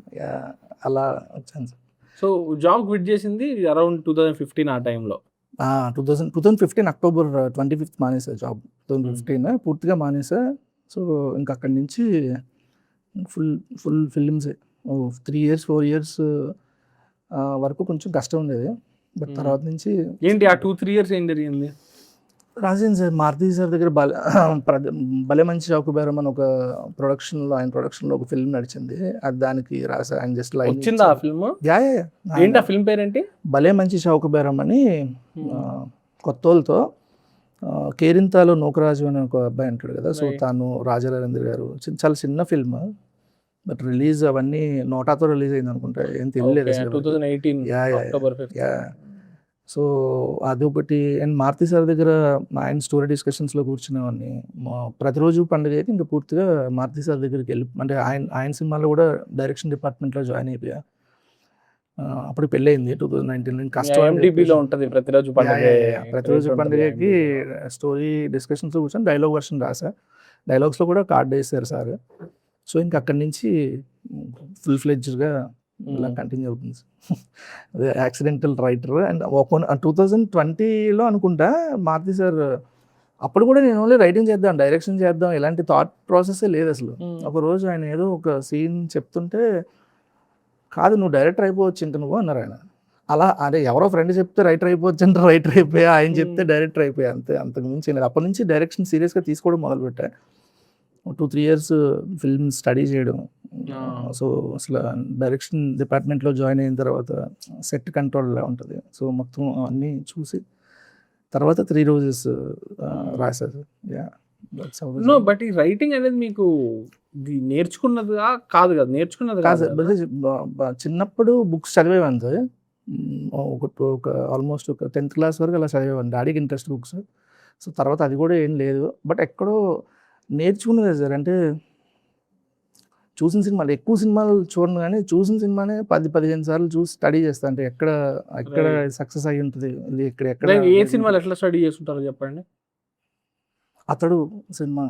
అలా వచ్చాను సార్. సో జాబ్ క్విట్ చేసింది అరౌండ్ 2015 ఆ టైంలో. 2015 October 25th మానేసా జాబ్. 2015 పూర్తిగా మానేసా. సో ఇంకా అక్కడి నుంచి ఫుల్ ఫిల్మ్సే. 3 years 4 years వరకు కొంచెం కష్టం ఉండేది. బట్ తర్వాత నుంచి ఏంటి ఆ 2-3 years ఏం జరిగింది? రాజేంద్ర సార్ మారుతి సార్ దగ్గర భలే మంచి చౌకబేరం అని ఒక ప్రొడక్షన్లో ఆయన ప్రొడక్షన్లో ఒక ఫిల్మ్ నడిచింది. అది దానికి రాసా ఆయన జస్ట్ లైన్ వచ్చిందా ఆ ఫిల్మ్? ఏంటి ఆ ఫిల్మ్ పేరేంటి? భలే మంచి చౌకబేరం అని కొత్తోళ్ళతో కేరింతాలో నూకరాజు అని ఒక అబ్బాయి అంటాడు కదా, సో తాను రాజారాజేంద్ర గారు చాలా చిన్న ఫిల్మ్ బట్ రిలీజ్ అవన్నీ నోటాతో రిలీజ్ అయింది అనుకుంటా, ఏం తెలియలేదు అసలు. 2018 సో అదొకటి. అండ్ మారుతి సార్ దగ్గర ఆయన స్టోరీ డిస్కషన్స్లో కూర్చునేవాడిని. ప్రతిరోజు పండుగ అయితే ఇంకా పూర్తిగా మారుతి సార్ దగ్గరికి వెళ్ళి, అంటే ఆయన సినిమాలో కూడా డైరెక్షన్ డిపార్ట్మెంట్లో జాయిన్ అయిపోయా. అప్పుడు పెళ్ళయింది 2019. కష్టంలో ఉంటుంది ప్రతిరోజు పండుగకి స్టోరీ డిస్కషన్స్లో కూర్చొని డైలాగ్ వర్షన్ రాసా. డైలాగ్స్లో కూడా కార్డ్ వేసారు సార్. సో ఇంక అక్కడి నుంచి ఫుల్ ఫ్లెడ్జ్డ్గా ఇలా కంటిన్యూ అవుతుంది. అదే యాక్సిడెంటల్ రైటర్. అండ్ 2020లో అనుకుంటా మారుతి సార్, అప్పుడు కూడా నేను ఓన్లీ రైటింగ్ చేద్దాం, డైరెక్షన్ చేద్దాం, ఇలాంటి థాట్ ప్రాసెస్సే లేదు అసలు. ఒకరోజు ఆయన ఏదో ఒక సీన్ చెప్తుంటే, కాదు నువ్వు డైరెక్టర్ అయిపోవచ్చు ఇంక నువ్వు అన్నారు ఆయన. అలా అదే ఎవరో ఫ్రెండ్ చెప్తే రైటర్ అయిపోవచ్చు అంటే రైటర్ అయిపోయా, ఆయన చెప్తే డైరెక్టర్ అయిపోయా, అంతే, అంతకు మించి లేదు. అప్పటి నుంచి డైరెక్షన్ సీరియస్గా తీసుకోవడం మొదలుపెట్టా. 2-3 years ఫిల్మ్ స్టడీ చేయడం. సో అసలు డైరెక్షన్ డిపార్ట్మెంట్లో జాయిన్ అయిన తర్వాత సెట్ కంట్రోల్ ఎలా ఉంటుంది, సో మొత్తం అన్నీ చూసి తర్వాత 3 రోజెస్ రాశారు. నో బట్ ఈ రైటింగ్ అనేది మీకు నేర్చుకున్నదిగా కాదు కదా, నేర్చుకున్నది కాదు. చిన్నప్పుడు బుక్స్ చదివేవాడి, ఒక ఆల్మోస్ట్ ఒక 10th class వరకు అలా చదివేవాడిని, డాడీకి ఇంట్రెస్ట్ బుక్స్. సో తర్వాత అది కూడా ఏం లేదు, బట్ ఎక్కడో నేర్చుకున్నదే సార్. అంటే చూసిన సినిమాలు, ఎక్కువ సినిమాలు చూడను కానీ చూసిన సినిమానే 10-15 సార్లు చూసి స్టడీ చేస్తా. అంటే ఎక్కడ సక్సెస్ అయ్యి ఉంటుంది, ఇది ఎక్కడ ఏ సినిమాలు ఎట్లా స్టడీ చేస్తుంటారో చెప్పండి. అతడు సినిమా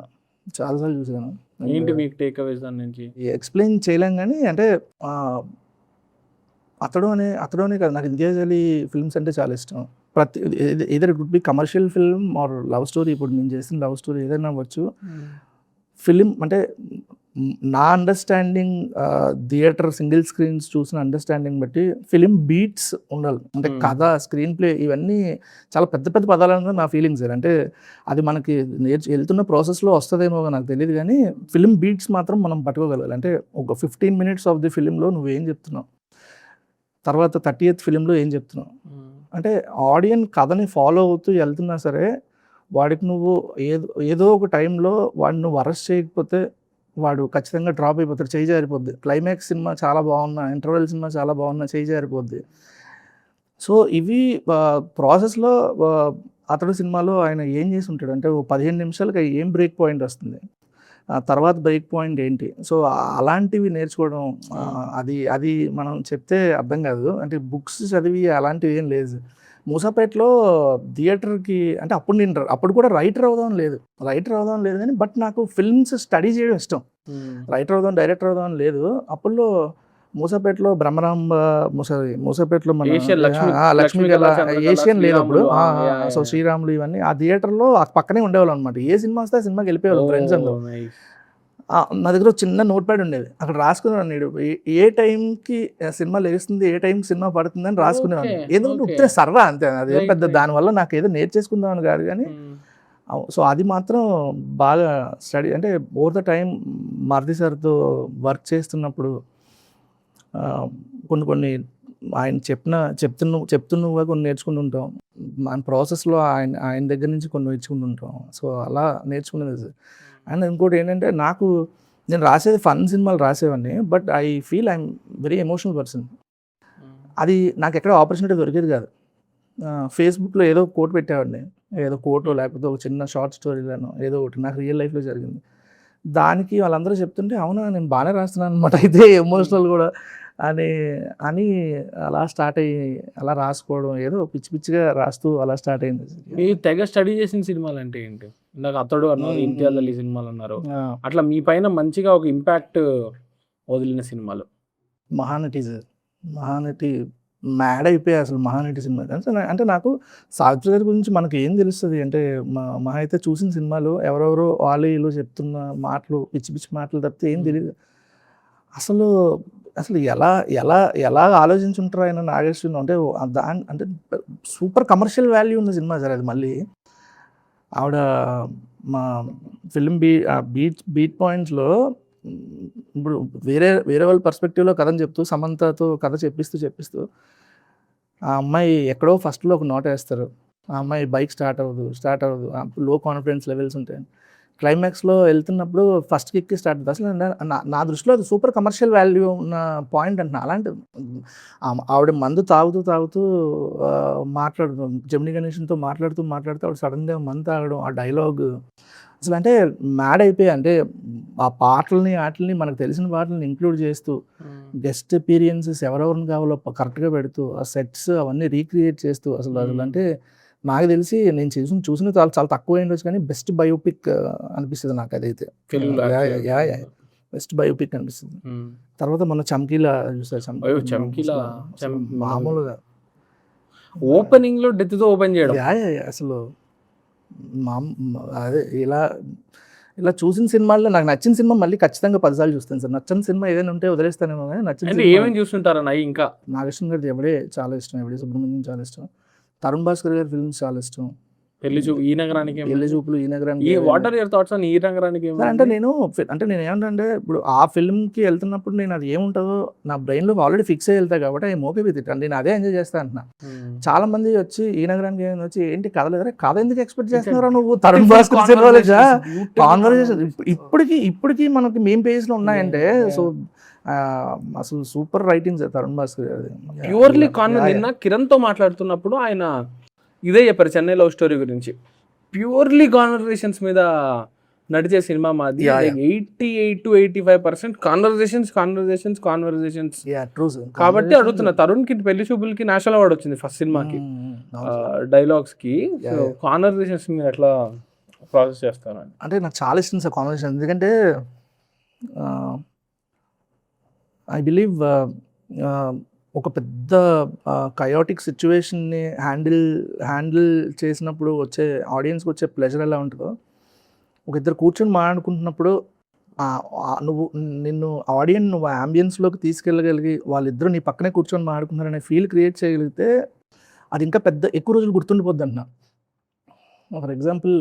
చాలాసార్లు చూసాను. ఏంటి మీకు టేక్ అవేస్ దాని నుంచి? ఎక్స్ప్లెయిన్ చేయలేం కానీ అంటే అతడు అనే కాదు, నాకు ఇంతియాజ్ అలీ ఫిల్మ్స్ అంటే చాలా ఇష్టం. Either it would be commercial film or love story. ఇప్పుడు నేను చేసిన లవ్ స్టోరీ ఏదైనా అవ్వచ్చు. ఫిలిం అంటే నా అండర్స్టాండింగ్, థియేటర్ సింగిల్ స్క్రీన్స్ చూసిన అండర్స్టాండింగ్ బట్టి ఫిలిం బీట్స్ ఉండాలి. అంటే కథ, స్క్రీన్ ప్లే, ఇవన్నీ చాలా పెద్ద పెద్ద పదాలన్నది నా ఫీలింగ్ సార్. అంటే అది మనకి వెళ్తున్న ప్రాసెస్లో వస్తుందేమో నాకు తెలియదు కానీ ఫిలిం బీట్స్ మాత్రం మనం పట్టుకోగలగాలి. అంటే ఒక 15 minutes ఆఫ్ ది ఫిలింలో నువ్వేం చెప్తున్నావు, తర్వాత 30th ఫిలింలో ఏం చెప్తున్నావు, అంటే ఆడియన్స్ కథని ఫాలో అవుతూ వెళ్తున్నా సరే వాడికి నువ్వు ఏదో ఒక టైంలో వాడిని నువ్వు అరెస్ట్ చేయకపోతే వాడు ఖచ్చితంగా డ్రాప్ అయిపోతాడు, చేయి జారిపోద్ది. క్లైమాక్స్ సినిమా చాలా బాగున్నా, ఇంటర్వెల్ సినిమా చాలా బాగున్నా, చేయి జారిపోద్ది. సో ఇవి ప్రాసెస్లో అతడు సినిమాలో ఆయన ఏం చేసి ఉంటాడు అంటే 15 నిమిషాలకి ఏం బ్రేక్ పాయింట్ వస్తుంది, తర్వాత బ్రేక్ పాయింట్ ఏంటి. సో అలాంటివి నేర్చుకోవడం, అది మనం చెప్తే అర్థం కాదు. అంటే బుక్స్ చదివి అలాంటివి ఏం లేదు. మూసాపేటలో థియేటర్కి అంటే అప్పుడు కూడా రైటర్ అవుదాం లేదు కానీ బట్ నాకు ఫిల్మ్స్ స్టడీ చేయడం ఇష్టం. రైటర్ అవుదాం, డైరెక్టర్ అవుదాం అని లేదు. అప్పుల్లో మూసాపేటలో బ్రహ్మరాంబ, మూసాపేటలో మన లక్ష్మీ గల ఏషియన్ లేదు అప్పుడు. సో శ్రీరాములు ఇవన్నీ ఆ థియేటర్లో పక్కనే ఉండేవాళ్ళు అనమాట. ఏ సినిమా వస్తే ఆ సినిమాకి వెళ్ళిపోయేవాళ్ళు ఫ్రెండ్స్ అందరూ. నా దగ్గర చిన్న నోట్ ప్యాడ్ ఉండేది, అక్కడ రాసుకునేవాడిని. ఏ టైంకి సినిమా లెగిస్తుంది, ఏ టైంకి సినిమా పడుతుంది అని రాసుకునేవాడిని. ఏదో ఉత్తే సరదా అంతే, అదేం పెద్ద దానివల్ల నాకు ఏదో నేర్చేసుకుందామని కాదు కానీ. సో అది మాత్రం బాగా స్టడీ, అంటే ఓవర్ ద టైం మారుతి సార్తో వర్క్ చేస్తున్నప్పుడు కొన్ని ఆయన చెప్తున్నగా కొన్ని నేర్చుకుంటుంటాం. మన ప్రాసెస్లో ఆయన దగ్గర నుంచి కొన్ని నేర్చుకుంటుంటాం. సో అలా నేర్చుకునేది సార్. అండ్ ఇంకోటి ఏంటంటే నేను రాసేది ఫన్ సినిమాలు రాసేవాడిని, but I feel I'm very emotional person. అది నాకు ఎక్కడ ఆపర్చునిటీ దొరికేది కాదు. ఫేస్బుక్లో ఏదో కోట్ పెట్టేవాడిని, ఏదో కోటో లేకపోతే ఒక చిన్న షార్ట్ స్టోరీలను ఏదో ఒకటి నాకు రియల్ లైఫ్లో జరిగింది. దానికి వాళ్ళందరూ చెప్తుంటే అవునా నేను బాగానే రాస్తున్నాను అనమాట, అయితే ఎమోషనల్ కూడా అని అలా స్టార్ట్ అయ్యి అలా రాసుకోవడం, ఏదో పిచ్చి పిచ్చిగా రాస్తూ అలా స్టార్ట్ అయింది. మీరు తెగ స్టడీ చేసిన సినిమాలు అంటే ఏంటి? ఇందాక అతడు అన్నారు, ఇంతియాజ్ అలీ సినిమాలు అన్నారు, అట్లా మీ పైన మంచిగా ఒక ఇంపాక్ట్ వదిలిన సినిమాలు? మహానటి మ్యాడ్ అయిపోయా అసలు మహానటి సినిమా. అంటే నాకు సావిత్రి గారి గురించి మనకి ఏం తెలుస్తుంది అంటే, మహా అయితే చూసిన సినిమాలు ఎవరెవరో వాళ్ళు వీళ్ళు చెప్తున్న మాటలు, పిచ్చి పిచ్చి మాటలు తప్పితే ఏం తెలియదు. అసలు ఎలా ఆలోచించుంటారు ఆయన నాగేశ్వరరావు అంటే. అంటే సూపర్ కమర్షియల్ వాల్యూ ఉన్న సినిమా సార్ అది. మళ్ళీ ఆవిడ మా ఫిల్మ్ బీట్ పాయింట్స్లో ఇప్పుడు వేరే వాళ్ళ పర్స్పెక్టివ్లో కథని చెప్తూ సమంతతో కథ చెప్పిస్తూ ఆ అమ్మాయి ఎక్కడో ఫస్ట్లో ఒక నోట్ వేస్తారు, ఆ అమ్మాయి బైక్ స్టార్ట్ అవ్వదు లో కాన్ఫిడెన్స్ లెవెల్స్ ఉంటాయి. క్లైమాక్స్లో వెళ్తున్నప్పుడు ఫస్ట్ కిక్కి స్టార్ట్ అవుతుంది. అసలు నా దృష్టిలో అది సూపర్ కమర్షియల్ వాల్యూ ఉన్న పాయింట్ అంటున్నా. అలాంటి ఆవిడ మందు తాగుతూ జెమినీ గణేషన్తో మాట్లాడుతూ ఆవిడ సడన్గా మందు తాగడం, ఆ డైలాగ్ అసలు అంటే మ్యాడ్ అయిపోయి, అంటే ఆ వాటిని మనకు తెలిసిన వాటిని ఇంక్లూడ్ చేస్తూ గెస్ట్ అపీరియన్సెస్ ఎవరెవరిని కావాలో కరెక్ట్గా పెడుతూ ఆ సెట్స్ అవన్నీ రీక్రియేట్ చేస్తూ అసలు అంటే నాకు తెలిసి నేను చూసిన చాలా తక్కువ ఉండొచ్చు, కానీ బెస్ట్ బయోపిక్ అనిపిస్తుంది నాకు అదైతే. బెస్ట్ బయోపిక్ అనిపిస్తుంది. తర్వాత మొన్న చమ్కీలా చూసారు, మామూలుగా ఓపెనింగ్ లో డెత్ తో ఓపెన్ చేయడం అసలు అదే ఇలా చూసిన సినిమాల్లో నాకు నచ్చిన సినిమా మళ్ళీ ఖచ్చితంగా 10 సార్లు చూస్తాను సార్. నచ్చని సినిమా ఏదైనా ఉంటే వదిలేస్తానేమో, కానీ నచ్చిన ఏమేమి చూస్తుంటారన్న. ఇంకా నాగేశ్వరం గారి ఎవడే చాలా ఇష్టం, ఎవడే సుబ్రహ్మణ్యం చాలా ఇష్టం, తరుణ్ భాస్కర్ గారి ఫిల్మ్స్ చాలా ఇష్టం. పెళ్లి Choopulu, Ee Nagaraniki. What are your thoughts on Ee Nagaraniki? అంటే నేను ఏమంటే ఇప్పుడు ఆ ఫిల్మ్కి వెళ్తున్నప్పుడు నేను అది ఏముంటుందో నా బ్రెయిన్లో ఆల్రెడీ ఫిక్స్ అయ్యి వెళ్తా కాబట్టి ఐ ఓకే విత్ ఇట్, అంటే నేను అదే ఎంజాయ్ చేస్తా అంటున్నా. చాలా మంది వచ్చి ఈ నగరానికి వచ్చి ఏంటి కథ లేదా, కథ ఎందుకు ఎక్స్పెక్ట్ చేస్తున్నారా నువ్వు? తరుణ్ భాస్కర్ సినిమాలేజా కాన్వర్జేషన్ ఇప్పటికీ మనకి మేం పేజ్లో ఉన్నాయంటే, సో అసలు super writing sir Tarun Bhaskar గారి. ప్యూర్లీ నిన్న కిరణ్తో మాట్లాడుతున్నప్పుడు ఆయన ఇదే చెప్పారు చెన్నై లవ్ స్టోరీ గురించి. ప్యూర్లీ కాన్వర్సేషన్స్ మీద నడిచే సినిమా మాది. 88 to 85% కాన్వర్సేషన్స్. కాబట్టి అడుగుతున్నా, తరుణ్ కి పెళ్లి చూపులకి నేషనల్ అవార్డు వచ్చింది ఫస్ట్ సినిమాకి డైలాగ్స్ కి. కాన్వర్సేషన్స్ మీరు ఎట్లా ప్రాసెస్ చేస్తారు? అంటే నాకు చాలా ఇష్టం సార్ కాన్వర్సేషన్, ఎందుకంటే ఐ బిలీవ్ ఒక పెద్ద కయోటిక్ సిచ్యువేషన్ని హ్యాండిల్ చేసినప్పుడు వచ్చే ఆడియన్స్కి వచ్చే ప్లెజర్ ఎలా ఉంటుందో, ఒక ఇద్దరు కూర్చొని మాట్లాడుకుంటున్నప్పుడు నిన్ను యాంబియన్స్లోకి తీసుకెళ్ళగలిగి వాళ్ళిద్దరూ నీ పక్కనే కూర్చొని మాట్లాడుకుంటారనే ఫీల్ క్రియేట్ చేయగలిగితే అది ఇంకా ఎక్కువ రోజులు గుర్తుండిపోద్ది అంటున్నా. ఫర్ ఎగ్జాంపుల్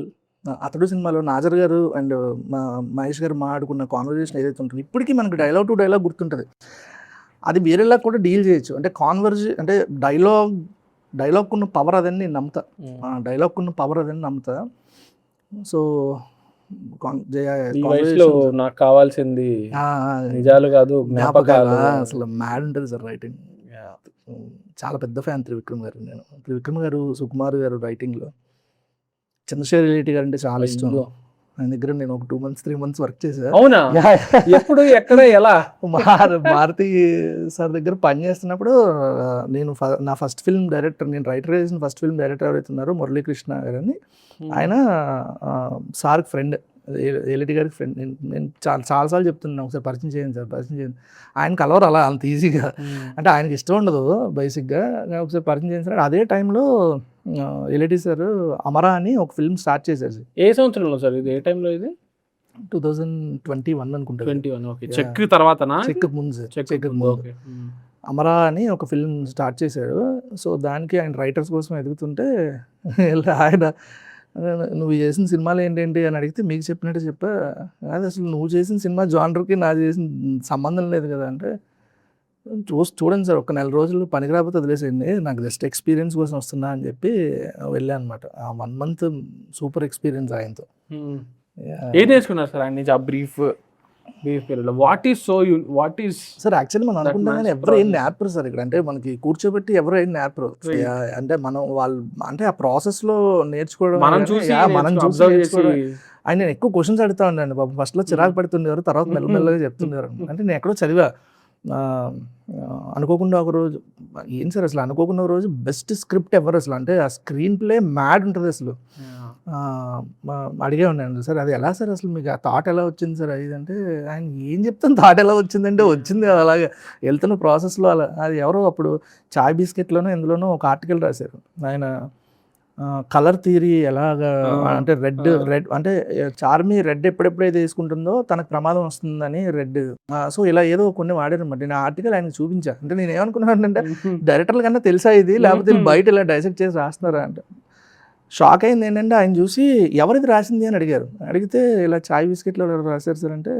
అతడు సినిమాలో నాజర్ గారు అండ్ మహేష్ గారు మాట్లాడుకున్న కాన్వర్జేషన్ ఏదైతే ఉంటుందో ఇప్పటికీ మనకు డైలాగ్ టు డైలాగ్ గుర్తుంటుంది. అది వేరేలా కూడా డీల్ చేయొచ్చు. అంటే అంటే డైలాగ్ ఉన్న పవర్ అదని నేను నమ్ముతా. సో నాకు కావాల్సింది నిజాలు కాదు జ్ఞాపకాలు. అసలు మ్యాడ్ ఉంటుంది సార్ రైటింగ్. చాలా పెద్ద ఫ్యాన్ త్రివిక్రమ్ గారు. నేను త్రివిక్రమ్ గారు, సుకుమార్ గారు రైటింగ్లో. చంద్రశేఖర్ రెడ్డి గారు అంటే చాలా ఇష్టం. ఆయన దగ్గర నేను ఒక 2 months 3 months వర్క్ చేశాను. అవునా? ఎప్పుడు, ఎక్కడ, ఎలా? భారతి సార్ దగ్గర పనిచేస్తున్నప్పుడు నేను నా ఫస్ట్ ఫిల్మ్ డైరెక్టర్, నేను రైటర్ చేసిన ఫస్ట్ ఫిల్మ్ డైరెక్టర్ ఎవరైతే ఉన్నారో మురళీకృష్ణ గారు అని, ఆయన సార్కి ఫ్రెండ్, ఏలిటి గారికి ఫ్రెండ్. నేను చాలాసార్లు చెప్తున్నాను ఒకసారి పరిచయం చేయండి. ఆయన కలవరు అలా అంత ఈజీగా, అంటే ఆయనకి ఇష్టం ఉండదు బేసిక్గా. ఒకసారి పరిచయం చేసిన అదే టైంలో ఎలిటి సార్ అమరా అని ఒక ఫిల్మ్ స్టార్ట్ చేశారు. ఏ సంవత్సరంలో సార్ ఇది? ఏ టైంలో ఇది? 2021 అనుకుంటా. 21 చెక్ తర్వాతనా? చెక్ ముందు అమరా అని ఒక ఫిల్మ్ స్టార్ట్ చేశాడు. సో దానికి ఆయన రైటర్స్ కోసం ఎదుగుతుంటే ఆయన నువ్వు చేసిన సినిమాలు ఏంటంటి అని అడిగితే మీకు చెప్పినట్టు చెప్పా. అది అసలు నువ్వు చేసిన సినిమా జానర్కి నా చేసిన సంబంధం లేదు కదా అంటే, చూడండి సార్, ఒక 4 రోజులు పనికి రాకపోతే వదిలేసేయండి, నాకు జస్ట్ ఎక్స్పీరియన్స్ కోసం వస్తున్నా అని చెప్పి వెళ్ళాను అనమాట. ఆ 1 month సూపర్ ఎక్స్పీరియన్స్ ఆయనతో. ఏం నేర్చుకున్నారు సార్ ఆయన నుంచి? ఆ brief what is sir actually మనం అనుకుంటాం కానీ ఎవరు ఏం నేర్పరు సార్ ఇక్కడ. అంటే మనకి కూర్చోబెట్టి ఎవరు ఏం నేర్పరు. అంటే మనం వాళ్ళు అంటే ఆ ప్రాసెస్లో నేర్చుకోవడం, మనం చూసి ఆయన నేను ఎక్కువ క్వశ్చన్స్ అడుగుతా ఉండండి బాబు. ఫస్ట్లో చిరాకు పడుతుండేవారు, తర్వాత మెల్లమెల్లగా చెప్తుండేవారు. అంటే నేను ఎక్కడో చదివా, అనుకోకుండా ఒకరోజు ఏం సార్ అసలు అనుకోకుండా ఒకరోజు బెస్ట్ స్క్రిప్ట్ ఎవరు అసలు, అంటే ఆ స్క్రీన్ ప్లే మ్యాడ్ ఉంటుంది అసలు. అడిగే ఉన్నాను సార్ అది ఎలా సార్ అసలు మీకు ఆ థాట్ ఎలా వచ్చింది సార్ అది అంటే, ఆయన ఏం చెప్తాను థాట్ ఎలా వచ్చిందంటే వచ్చింది అలాగే వెళ్తున్న ప్రాసెస్లో. అలా అది ఎవరో అప్పుడు చాయ్ బిస్కెట్లోనో ఎందులోనో ఒక ఆర్టికల్ రాశారు ఆయన, కలర్ థియరీ ఎలాగా అంటే రెడ్ అంటే చార్మి రెడ్ ఎప్పుడెప్పుడైతే వేసుకుంటుందో తనకు ప్రమాదం వస్తుందని రెడ్. సో ఇలా ఏదో కొన్ని వాడారు అనమాట. నేను ఆర్టికల్ ఆయనకు చూపించా. అంటే నేను ఏమనుకున్నాను అంటే డైరెక్టర్ల కన్నా తెలుసా ఇది, లేకపోతే బయట ఇలా డైసెక్ట్ చేసి రాస్తున్నారా అంటే, షాక్ అయింది ఏంటంటే ఆయన చూసి ఎవరిది రాసింది అని అడిగారు. అడిగితే ఇలా చాయ్ బిస్కెట్లో రాశారు సార్ అంటే,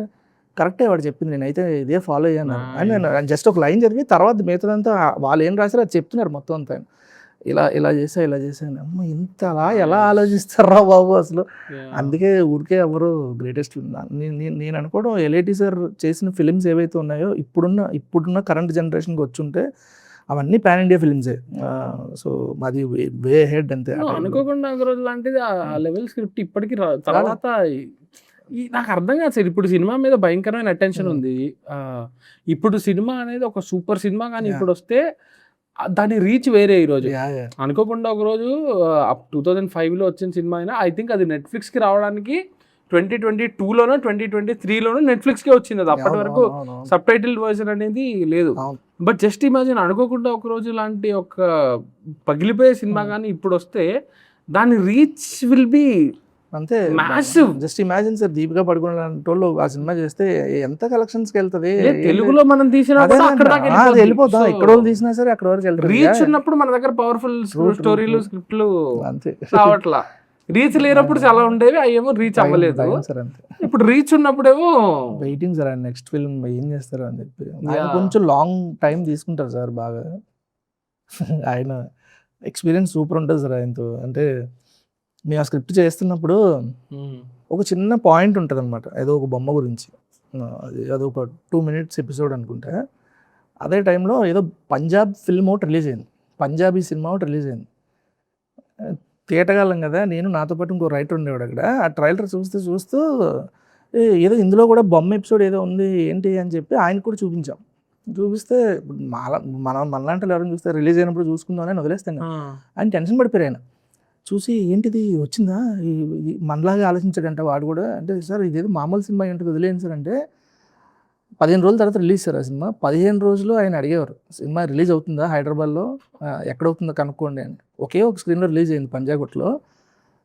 కరెక్టే వాడు చెప్పింది, నేనైతే ఇదే ఫాలో అయ్యాను అని. నేను జస్ట్ ఒక లైన్ చదివి తర్వాత మిగతాదంతా వాళ్ళు ఏం రాశారో అది చెప్తున్నారు మొత్తం అంతా. ఇలా చేశాను. అమ్మ ఇంతలా ఎలా ఆలోచిస్తారా బాబు అసలు. అందుకే ఊరికే ఎవరు గ్రేటెస్ట్. నేను అనుకోవడం ఎల్ఐటి సార్ చేసిన ఫిలిమ్స్ ఏవైతే ఉన్నాయో ఇప్పుడున్న కరెంట్ జనరేషన్కి వచ్చుంటే అవన్నీ పాన్ ఇండియా ఫిలిమ్సే. సో అది వే హెడ్ అంతే. అనుకోకుండా ఒక రోజు లాంటిది ఆ లెవెల్ స్క్రిప్ట్ ఇప్పటికి తర్వాత నాకు అర్థం కాదు సార్. ఇప్పుడు సినిమా మీద భయంకరమైన అటెన్షన్ ఉంది. ఇప్పుడు సినిమా అనేది ఒక సూపర్ సినిమా, కానీ ఇప్పుడు వస్తే దాని రీచ్ వేరే. ఈరోజు అనుకోకుండా ఒకరోజు 2005లో వచ్చిన సినిమా అయినా ఐ థింక్ అది నెట్ఫ్లిక్స్కి రావడానికి 2022లోనో 2023లోనో నెట్ఫ్లిక్స్కే వచ్చింది. అది అప్పటి వరకు సబ్ టైటిల్ వర్జన్ అనేది లేదు. బట్ జస్ట్ ఇమాజిన్, అనుకోకుండా ఒక రోజు లాంటి ఒక పగిలిపోయే సినిమా కానీ ఇప్పుడు వస్తే దాని రీచ్ విల్ బి అంతే massive. Just imagine sir, Deepika పడుకునే వాళ్ళు ఆ సినిమా చేస్తే ఎంత కలెక్షన్స్కి వెళ్తుంది. తెలుగులో మనం తీసినా వెళ్ళిపోతాం, ఇక్కడ వాళ్ళు తీసినా సరే అక్కడ వరకు వెళ్తారు. రీచ్ ఉన్నప్పుడు మన దగ్గర పవర్ఫుల్ స్టోరీలు స్క్రిప్ట్లు అంతే రావట్లా. రీచ్ లేనప్పుడు చాలా ఉండేవి, అవి ఏమో రీచ్ అవ్వలేదు. ఇప్పుడు రీచ్ ఉన్నప్పుడేమో వెయిటింగ్ సార్ ఆయన నెక్స్ట్ ఫిల్మ్ ఏం చేస్తారు అని చెప్పి. ఆయన కొంచెం లాంగ్ టైం తీసుకుంటారు సార్ బాగా. ఆయన ఎక్స్పీరియన్స్ సూపర్ ఉంటుంది సార్ ఆయనతో. అంటే మేము ఆ స్క్రిప్ట్ చేస్తున్నప్పుడు ఒక చిన్న పాయింట్ ఉంటుంది అనమాట, ఏదో ఒక బొమ్మ గురించి. అది ఒక 2 minutes ఎపిసోడ్ అనుకుంటా. అదే టైంలో ఏదో పంజాబ్ ఫిల్మ్ ఒకటి రిలీజ్ అయింది, పంజాబీ సినిమా ఒకటి రిలీజ్ అయింది. తీయటగాళ్ళం కదా నేను, నాతో పాటు ఇంకో రైటర్ ఉండేవాడు అక్కడ. ఆ ట్రైలర్ చూస్తూ ఏదో ఇందులో కూడా బొమ్మ ఎపిసోడ్ ఏదో ఉంది ఏంటి అని చెప్పి ఆయనకు కూడా చూపించాం. చూపిస్తే మనలాంటి ఎవరైనా చూస్తే రిలీజ్ అయినప్పుడు చూసుకుందాం అని వదిలేస్తాం కదా. ఆయన టెన్షన్ పడిపోయారు. ఆయన చూసి ఏంటిది వచ్చిందా, మనలాగా ఆలోచించాడంట వాడు కూడా. అంటే సార్ ఇదేదో మామూలు సినిమా ఏంటి వదిలేయండి సార్ అంటే, 15 రోజుల తర్వాత రిలీజ్ సార్ ఆ సినిమా. 15 రోజులు ఆయన అడిగేవారు, సినిమా రిలీజ్ అవుతుందా హైదరాబాద్లో, ఎక్కడవుతుందో కనుక్కోండి అని. ఒకే ఒక స్క్రీన్లో రిలీజ్ అయింది పంజాగుట్లో.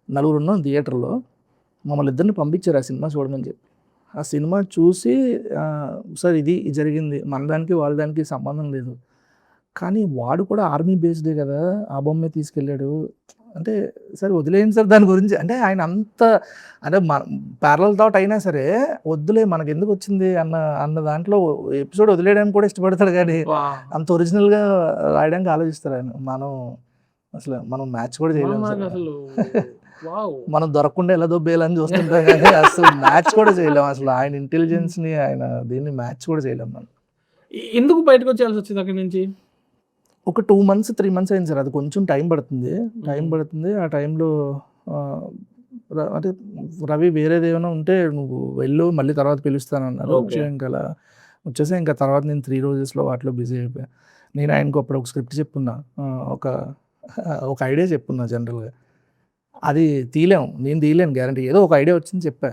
4 ఉన్నాం థియేటర్లో. మమ్మల్ని ఇద్దరిని పంపించారు ఆ సినిమా చూడమని చెప్పి. ఆ సినిమా చూసి సార్ ఇది జరిగింది, మన దానికి వాళ్ళ దానికి సంబంధం లేదు, కానీ వాడు కూడా ఆర్మీ బేస్డే కదా, ఆ బొమ్మే తీసుకెళ్ళాడు అంటే సరే వదిలేయండి సార్ దాని గురించి. అంటే ఆయన అంత అంటే ప్యారలల్ థాట్ అయినా సరే వద్దులే మనకి ఎందుకు వచ్చింది అన్న దాంట్లో ఎపిసోడ్ వదిలేయడానికి కూడా ఇష్టపడతాడు, కానీ అంత ఒరిజినల్గా రాయడానికి ఆలోచిస్తారు ఆయన. మనం మ్యాచ్ కూడా చేయలేము, మనం దొరకకుండా ఎలా దొబ్బేయాలని చూస్తుంటాం కానీ అసలు మ్యాచ్ కూడా చేయలేము. అసలు ఆయన ఇంటెలిజెన్స్ని ఆయన దీన్ని మ్యాచ్ కూడా చేయలేము మనం. ఎందుకు బయటకు వచ్చేయాల్సి వచ్చింది అక్కడి నుంచి? ఒక 2 months 3 months అయింది సార్. అది కొంచెం టైం పడుతుంది. ఆ టైంలో అంటే రవి వేరేది ఏమైనా ఉంటే నువ్వు వెళ్ళు మళ్ళీ తర్వాత పిలుస్తానన్నారు. ఇంకా అలా వచ్చేసి ఇంకా తర్వాత నేను 3 రోజెస్లో వాటిలో బిజీ అయిపోయాను. నేను ఆయనకు అప్పుడు ఒక స్క్రిప్ట్ చెప్పున్నా, ఒక ఐడియా చెప్పున్నా జనరల్గా. అది నేను తీయలేను గ్యారంటీ, ఏదో ఒక ఐడియా వచ్చింది చెప్పా.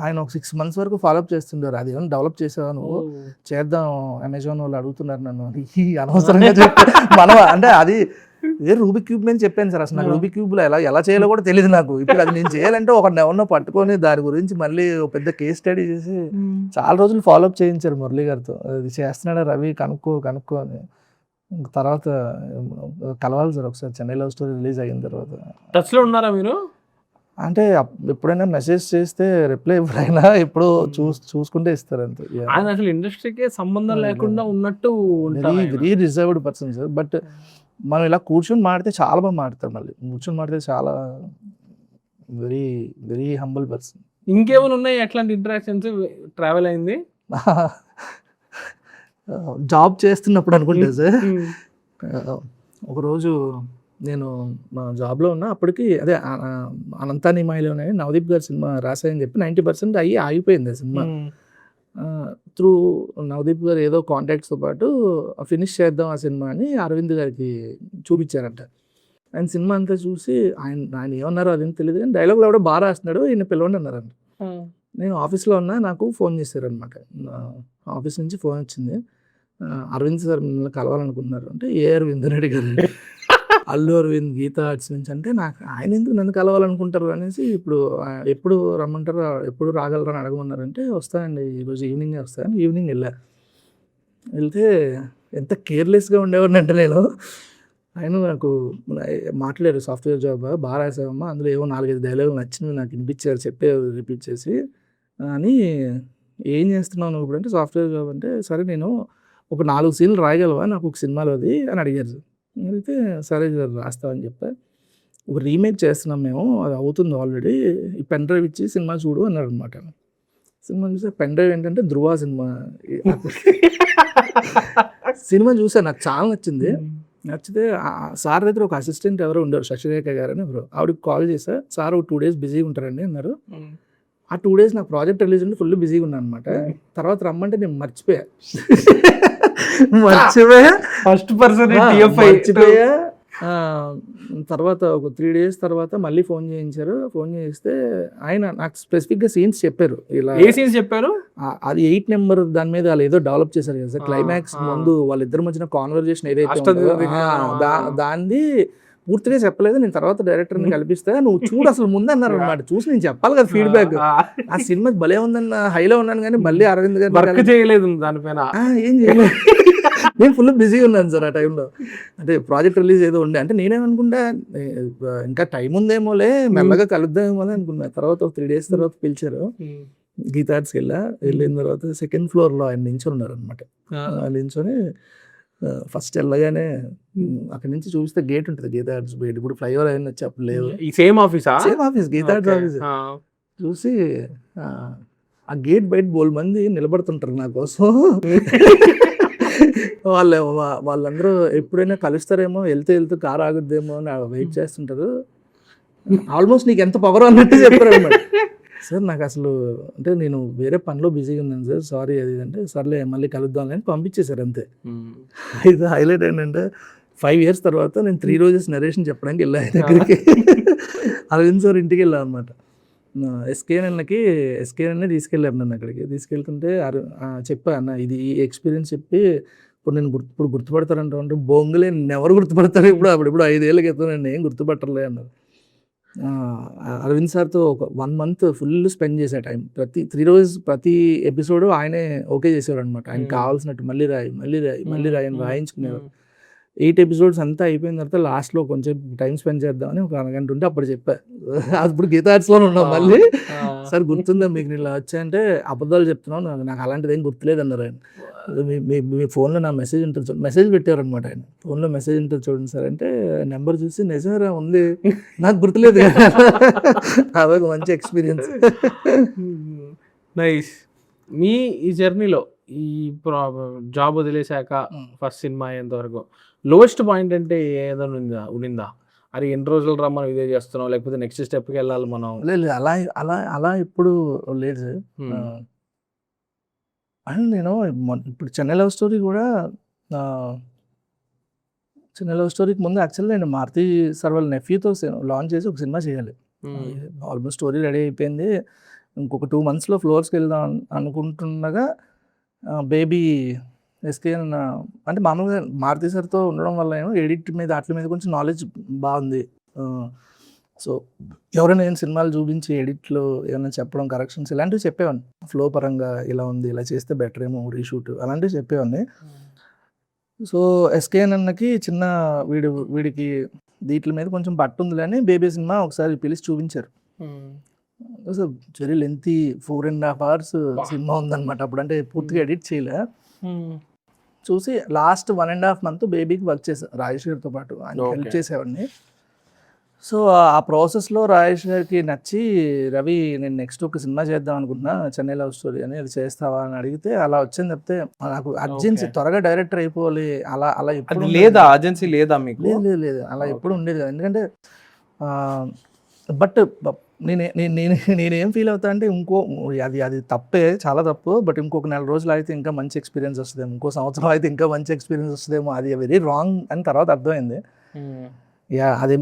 ఆయన ఒక 6 months వరకు ఫాలోఅప్ చేస్తుండారు. అది ఏమైనా డెవలప్ చేసావా నువ్వు, చేద్దాం అమెజాన్ వాళ్ళు అడుగుతున్నారు నన్ను, అనవసరంగా చెప్పా మనం. అంటే అది రూబిక్ క్యూబ్ మీద చెప్పాను సార్. అసలు నాకు రూబిక్ క్యూబ్లో ఎలా చేయాలో కూడా తెలియదు నాకు. ఇప్పుడు అది నేను చేయాలంటే ఎవరినో పట్టుకొని దాని గురించి మళ్ళీ ఒక పెద్ద కేస్ స్టడీ చేసి చాలా రోజులు ఫాలోఅప్ చేయించారు మురళి గారితో. అది చేస్తున్నాడా రవి కనుక్కో అని. తర్వాత కలవాలి సార్ ఒకసారి, చెన్నై లవ్ స్టోరీ రిలీజ్ అయిన తర్వాత. టచ్లో ఉన్నారా మీరు? అంటే ఎప్పుడైనా మెసేజ్ చేస్తే రిప్లై ఎవరైనా ఎప్పుడో చూసుకుంటే ఇస్తారు అంతే. ఆయన అసలు ఇండస్ట్రీకే సంబంధం లేకుండా ఉన్నట్టు very reserved person sir. But మనం ఇలా కూర్చొని మాడితే చాలా బాగా మాడతారు. మళ్ళీ కూర్చొని మాడితే చాలా వెరీ వెరీ హంబుల్ పర్సన్. ఇంకేమైనా ఉన్నాయి ఎట్లాంటి ఇంటరాక్షన్స్ ట్రావెల్ అయింది? జాబ్ చేస్తున్నప్పుడు అనుకుంటే సార్, ఒకరోజు నేను మా జాబ్లో ఉన్నా, అప్పటికి అదే అనంతాని మాయలోనే నవదీప్ గారి సినిమా రాశాయని చెప్పి 90% ఆగిపోయింది ఆ సినిమా. త్రూ నవదీప్ గారు ఏదో కాంటాక్ట్స్తో పాటు ఫినిష్ చేద్దాం ఆ సినిమా అని అరవింద్ గారికి చూపించారంట. ఆయన సినిమా అంతా చూసి ఆయన ఏమన్నారో అదేం తెలియదు, కానీ డైలాగ్లో కూడా బాగా రాస్తున్నాడు, ఈయన పిలవండి అన్నారంట. నేను ఆఫీస్లో ఉన్నా, నాకు ఫోన్ చేశారనమాట. ఆఫీస్ నుంచి ఫోన్ వచ్చింది, అరవింద్ సార్ మిమ్మల్ని కలవాలనుకుంటున్నారు అంటే. ఏ అరవింద్ అని అడిగారు. అల్లు అరవింద్ గీతా ఆర్ట్స్ నుంచి అంటే. నాకు ఆయన ఎందుకు నన్ను కలవాలనుకుంటారు అనేసి, ఇప్పుడు ఎప్పుడు రమ్మంటారు, ఎప్పుడు రాగలరు అని అడగమన్నారంటే, వస్తానండి ఈరోజు ఈవినింగే వస్తాను. ఈవినింగ్ వెళ్తే ఎంత కేర్లెస్గా ఉండేవాడిని అంటే, నేను ఆయన నాకు మాట్లాడారు, సాఫ్ట్వేర్ జాబ్ బాగా రాసావమ్మా, అందులో ఏవో 4-5 డైలాగులు నచ్చినవి నాకు వినిపించారు, చెప్పారు రిపీట్ చేసి అని. ఏం చేస్తున్నావు నువ్వు ఇప్పుడు అంటే సాఫ్ట్వేర్ జాబ్ అంటే, సరే నేను ఒక 4 సీన్లు రాయగలవా నాకు ఒక సినిమాలోది అని అడిగారు. అడిగితే సరే సార్ రాస్తామని చెప్పా. ఒక రీమేక్ చేస్తున్నాం మేము, అది అవుతుంది ఆల్రెడీ, ఈ పెన్ డ్రైవ్ ఇచ్చి సినిమా చూడు అన్నాడు అనమాట. సినిమా చూసా, పెన్ డ్రైవ్ ఏంటంటే ధృవ సినిమా. సినిమా చూసా, నాకు చాలా నచ్చింది. నచ్చితే సార్ దగ్గర ఒక అసిస్టెంట్ ఎవరో ఉండరు, శశిరేఖ గారు అని ఎవరు, ఆవిడకి కాల్ చేసా, సార్ ఒక 2 days బిజీగా ఉంటారండి అన్నారు. ఆ 2 days నాకు ప్రాజెక్ట్ రిలీజ్ ఉంటే ఫుల్ బిజీగా ఉన్నాను అనమాట. తర్వాత రమ్మంటే నేను మర్చిపోయా. ఫస్ట్ పర్సన్ మర్చిపోయా. తర్వాత ఒక 3 days తర్వాత మళ్ళీ ఫోన్ చేయించారు. ఫోన్ చేస్తే ఆయన నాకు స్పెసిఫిక్గా సీన్స్ చెప్పారు. ఇలా ఏ సీన్స్ చెప్పారు? అది 8 నెంబర్ దాని మీద వాళ్ళు ఏదో డెవలప్ చేశారు కదా సార్, క్లైమాక్స్ ముందు వాళ్ళిద్దరి మధ్యన కాన్వర్జేషన్ ఏదైతే దాన్ని పూర్తిగా చెప్పలేదు. నేను తర్వాత డైరెక్టర్ని కల్పిస్తే నువ్వు చూడు అసలు ముందు అన్నారు అనమాట. చూసి నేను చెప్పాలి కదా ఫీడ్బ్యాక్. ఆ సినిమా భలే ఉందన్న హైలో ఉన్నాను, కానీ మళ్ళీ అరవింద్ గారు వర్క్ చేయలేదు దానిపైన, ఏం చేయలేదు. నేను ఫుల్ బిజీగా ఉన్నాను సార్ ఆ టైంలో. అంటే ప్రాజెక్ట్ రిలీజ్ ఏదో ఉండే, అంటే నేనేమనుకుంటా ఇంకా టైం ఉందేమోలే, మెల్లగా కలుద్దామేమో అనుకున్నా. తర్వాత ఒక 3 days తర్వాత పిలిచారు, గీతా ఆర్ట్స్కి వెళ్ళిన తర్వాత 2nd floor ఆయన నించొని ఉన్నారు అనమాట. నించొని ఫస్ట్ వెళ్ళగానే అక్కడి నుంచి చూస్తే గేట్ ఉంటుంది, గీతా ఆర్ట్స్ గేట్. ఇప్పుడు ఫ్లైఓవర్ అయిన వచ్చి అప్పుడు లేవు. Same office Geetha Arts office. చూసి ఆ గేట్ బయట బోల్ మంది నిలబడుతుంటారు నా కోసం. వాళ్ళందరూ ఎప్పుడైనా కలుస్తారేమో, వెళ్తూ కారు ఆగుద్దేమో అని వెయిట్ చేస్తుంటారు. ఆల్మోస్ట్ నీకు ఎంత పవర్ అన్నట్టు చెప్పారు అన్నమాట. సార్ నాకు అసలు అంటే నేను వేరే పనిలో బిజీగా ఉన్నాను సార్, సారీ అది అంటే, సర్లే మళ్ళీ కలుద్దాం అని పంపించేశారు అంతే. అయితే హైలైట్ ఏంటంటే 5 years తర్వాత నేను 3 రోజెస్ నరేషన్ చెప్పడానికి వెళ్ళా ఆయన దగ్గరికి. అరవింద్ సార్ ఇంటికి వెళ్ళాను అనమాట. ఎస్కేఎన్ఎన్నే తీసుకెళ్ళారు నన్ను అక్కడికి. తీసుకెళ్తుంటే చెప్పా అన్న ఇది ఈ ఎక్స్పీరియన్స్ చెప్పి, ఇప్పుడు నేను ఇప్పుడు గుర్తుపడతారంటే బొంగులే, నేను ఎవరు గుర్తుపడతారు ఇప్పుడు 5 ఏళ్ళ క్రితం నేను ఏం గుర్తుపట్టలే అన్నారు. అరవింద్ సార్తో ఒక 1 month ఫుల్ స్పెండ్ చేసే టైం. ప్రతి 3 రోజు ప్రతి ఎపిసోడ్ ఆయనే ఓకే చేసేవాడు అనమాట. ఆయన కావాల్సినట్టు మళ్ళీ రాయి అని రాయించుకునేవారు. 8 episodes అంతా అయిపోయిన తర్వాత లాస్ట్లో కొంచెం టైం స్పెండ్ చేద్దామని ఒక అరగంట ఉంటే అప్పుడు చెప్పా. అప్పుడు గీతా ఆర్ట్స్లోనే ఉన్నాం మళ్ళీ. సార్ గుర్తుందా మీకు, నేను ఇలా వచ్చాయంటే అబద్ధాలు చెప్తున్నాను, నాకు అలాంటిది ఏం గుర్తులేదు అన్నారు ఆయన. మీ ఫోన్లో నా మెసేజ్ ఉంటుంది చూడండి, మెసేజ్ పెట్టారు అనమాట ఆయన. ఫోన్లో మెసేజ్ ఉంటుంది చూడండి సార్ అంటే, నెంబర్ చూసి నిజంగా ఉంది, నాకు గుర్తులేదు. అదొక మంచి ఎక్స్పీరియన్స్. నైస్. మీ ఈ జర్నీలో ఈ జాబ్ వదిలేశాక ఫస్ట్ సినిమా అయ్యేంతవరకు లోయెస్ట్ పాయింట్ అంటే ఏదైనా ఉండిందా? అరే ఎన్ని రోజులు రా మనం ఇదే చేస్తున్నాం, లేకపోతే నెక్స్ట్ స్టెప్కి వెళ్ళాలి మనం? లేదు అలా ఎప్పుడు లేదు సార్. అండ్ నేను ఇప్పుడు చెన్నై లవ్ స్టోరీ కూడా, చెన్నై లవ్ స్టోరీకి ముందు యాక్చువల్లీ నేను మారుతి సార్ వాళ్ళ నెఫ్యూతో లాంచ్ చేసి ఒక సినిమా చేయాలి. ఆల్మోస్ట్ స్టోరీ రెడీ అయిపోయింది. ఇంకొక 2 monthsలో ఫ్లోర్స్కి వెళ్దాం అనుకుంటుండగా బేబీ ఎస్కేఎన్ అంటే మామూలుగా మారుతి సార్తో ఉండడం వల్ల ఏమో ఎడిట్ మీద వాటి మీద కొంచెం నాలెడ్జ్ బాగుంది. సో ఎవరైనా నేను సినిమాలు చూపించి ఎడిట్లో ఏమైనా చెప్పడం, కరెక్షన్స్ ఇలాంటివి చెప్పేవాడిని. ఫ్లో పరంగా ఇలా ఉంది, ఇలా చేస్తే బెటర్ ఏమో రీషూట్, అలాంటివి చెప్పేవాడిని. సో ఎస్కేఎన్ అన్నకి చిన్న వీడికి వీటి మీద కొంచెం పట్టు ఉందిలే అని బేబీ సినిమా ఒకసారి పిలిచి చూపించారు. వెరీ లెంతీ 4.5 hours సినిమా ఉందన్నమాట. అప్పుడు అంటే పూర్తిగా ఎడిట్ చేయలే. చూసి లాస్ట్ 1.5 month బేబీకి వర్క్ చేశాను రాజేష్ గారితో పాటు, ఆయన హెల్ప్ చేసేవాడిని. సో ఆ ప్రాసెస్లో రాజేష్ గారికి నచ్చి, రవి నేను నెక్స్ట్ ఒక సినిమా చేద్దాం అనుకుంటున్నా చెన్నై లవ్ స్టోరీ అని, అది చేస్తావా అని అడిగితే అలా వచ్చింది. చెప్తే నాకు అర్జెన్సీ, త్వరగా డైరెక్టర్ అయిపోవాలి, అలా ఎప్పుడు లేదా? అర్జెన్సీ లేదా మీకు? లేదు అలా ఎప్పుడు ఉండేది కదా. ఎందుకంటే బట్ నేనేం ఫీల్ అవుతా అంటే, అది తప్పే, చాలా తప్పు. బట్ ఇంకొక 4 రోజులు అయితే ఇంకా మంచి ఎక్స్పీరియన్స్ వస్తుందేమో, ఇంకో సంవత్సరం అయితే ఇంకా మంచి ఎక్స్పీరియన్స్ వస్తుందేమో, అది వెరీ రాంగ్ అని తర్వాత అర్థమైంది.